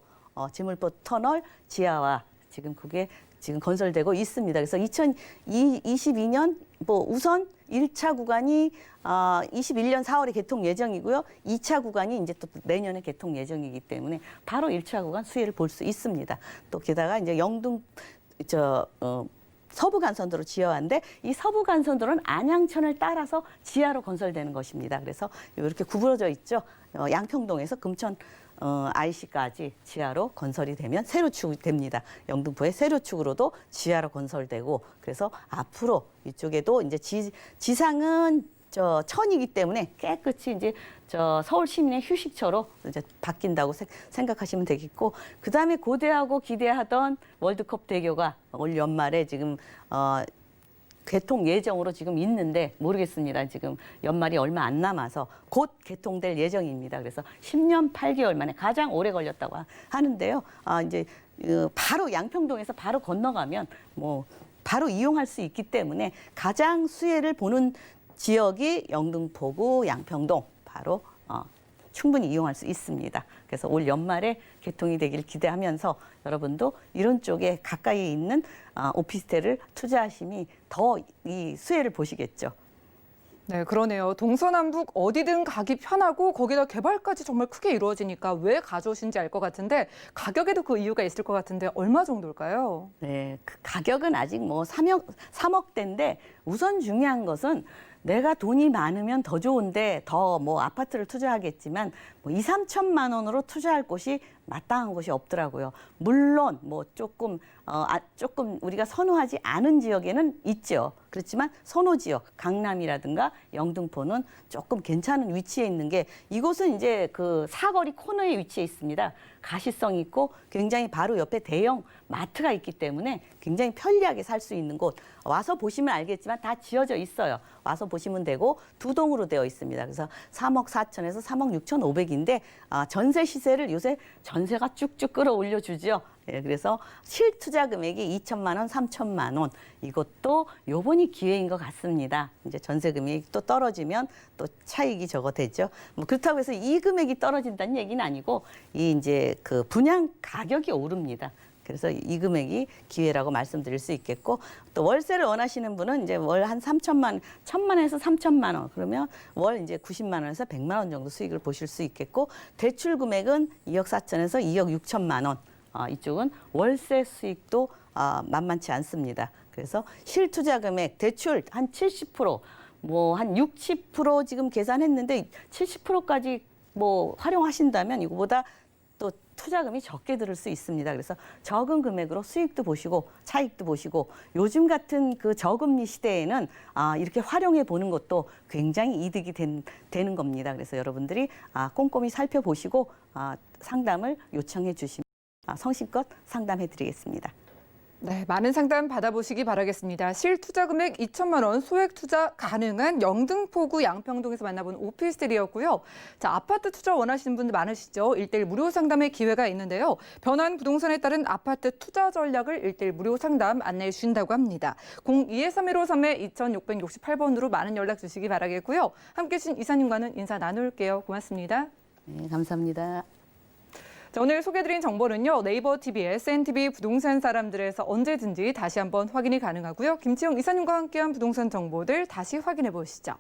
지물포 터널 지하와 지금 그게 지금 건설되고 있습니다. 그래서 2022년 우선 1차 구간이 21년 4월에 개통 예정이고요. 2차 구간이 이제 또 내년에 개통 예정이기 때문에 바로 1차 구간 수혜를 볼 수 있습니다. 또 게다가 이제 영등 서부 간선도로 지어왔는데 이 서부 간선도로는 안양천을 따라서 지하로 건설되는 것입니다. 그래서 이렇게 구부러져 있죠. 양평동에서 금천 IC까지 지하로 건설이 되면 세로축이 됩니다. 영등포의 세로축으로도 지하로 건설되고 그래서 앞으로 이쪽에도 이제 지상은 천이기 때문에 깨끗이 이제 서울 시민의 휴식처로 이제 바뀐다고 생각하시면 되겠고 그 다음에 고대하고 기대하던 월드컵 대교가 올 연말에 지금 개통 예정으로 지금 있는데 모르겠습니다. 지금 연말이 얼마 안 남아서 곧 개통될 예정입니다. 그래서 10년 8개월 만에 가장 오래 걸렸다고 하는데요. 이제 바로 양평동에서 바로 건너가면 바로 이용할 수 있기 때문에 가장 수혜를 보는 지역이 영등포구, 양평동 바로 충분히 이용할 수 있습니다. 그래서 올 연말에 개통이 되길 기대하면서 여러분도 이런 쪽에 가까이 있는 오피스텔을 투자하심이 더 이 수혜를 보시겠죠. 네, 그러네요. 동서남북 어디든 가기 편하고 거기다 개발까지 정말 크게 이루어지니까 왜 가져오신지 알 것 같은데 가격에도 그 이유가 있을 것 같은데 얼마 정도일까요? 네, 그 가격은 아직 3억대인데 우선 중요한 것은 내가 돈이 많으면 더 좋은데 더 아파트를 투자하겠지만 2, 3천만 원으로 투자할 곳이 마땅한 곳이 없더라고요. 물론 조금 우리가 선호하지 않은 지역에는 있죠. 그렇지만 선호 지역 강남이라든가 영등포는 조금 괜찮은 위치에 있는 게 이곳은 이제 그 사거리 코너에 위치해 있습니다. 가시성 있고 굉장히 바로 옆에 대형 마트가 있기 때문에 굉장히 편리하게 살 수 있는 곳. 와서 보시면 알겠지만 다 지어져 있어요. 와서 보시면 되고 두 동으로 되어 있습니다. 그래서 3억 4천에서 3억 6천 5백인데 전세 시세를 요새 전세가 쭉쭉 끌어올려 주죠. 예, 그래서 실투자 금액이 2천만 원, 3천만 원. 이것도 요번이 기회인 것 같습니다. 이제 전세 금액이 또 떨어지면 또 차익이 되죠. 그렇다고 해서 이 금액이 떨어진다는 얘기는 아니고 이제 그 분양 가격이 오릅니다. 그래서 이 금액이 기회라고 말씀드릴 수 있겠고 또 월세를 원하시는 분은 이제 월 한 1,000만에서 3천만 원 그러면 월 이제 90만 원에서 100만 원 정도 수익을 보실 수 있겠고 대출 금액은 2억 4천에서 2억 6천만 원 이쪽은 월세 수익도 만만치 않습니다. 그래서 실투자 금액 대출 한 70% 한 60% 지금 계산했는데 70%까지 활용하신다면 이거보다 또 투자금이 적게 들을 수 있습니다. 그래서 적은 금액으로 수익도 보시고 차익도 보시고 요즘 같은 그 저금리 시대에는 이렇게 활용해 보는 것도 굉장히 이득이 되는 겁니다. 그래서 여러분들이 꼼꼼히 살펴보시고 상담을 요청해 주시면 성심껏 상담해 드리겠습니다. 네, 많은 상담 받아보시기 바라겠습니다. 실투자 금액 2천만 원 소액 투자 가능한 영등포구 양평동에서 만나본 오피스텔이었고요. 자, 아파트 투자 원하시는 분들 많으시죠? 1:1 무료 상담의 기회가 있는데요. 변화한 부동산에 따른 아파트 투자 전략을 1:1 무료 상담 안내해 주신다고 합니다. 02-3153-2668번으로 많은 연락 주시기 바라겠고요. 함께해 주신 이사님과는 인사 나눌게요. 고맙습니다. 네, 감사합니다. 자, 오늘 소개해드린 정보는요. 네이버 TV, SNTV 부동산 사람들에서 언제든지 다시 한번 확인이 가능하고요. 김치영 이사님과 함께한 부동산 정보들 다시 확인해 보시죠.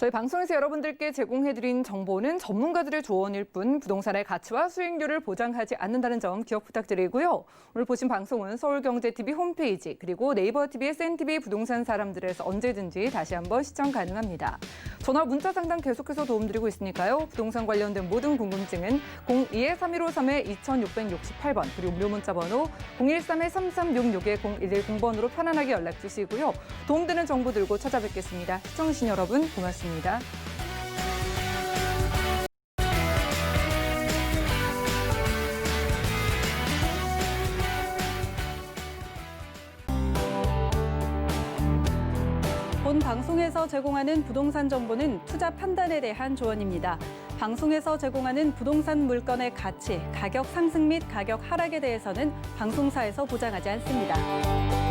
저희 방송에서 여러분들께 제공해드린 정보는 전문가들의 조언일 뿐 부동산의 가치와 수익률을 보장하지 않는다는 점 기억 부탁드리고요. 오늘 보신 방송은 서울경제TV 홈페이지 그리고 네이버TV, SNTV 부동산 사람들에서 언제든지 다시 한번 시청 가능합니다. 전화 문자 상담 계속해서 도움드리고 있으니까요. 부동산 관련된 모든 궁금증은 02-3153-2668번 그리고 무료 문자 번호 013-3366-0110번으로 편안하게 연락 주시고요. 도움되는 정보 들고 찾아뵙겠습니다. 시청해주신 여러분 고맙습니다. 본 방송에서 제공하는 부동산 정보는 투자 판단에 대한 조언입니다. 방송에서 제공하는 부동산 물건의 가치, 가격 상승 및 가격 하락에 대해서는 방송사에서 보장하지 않습니다.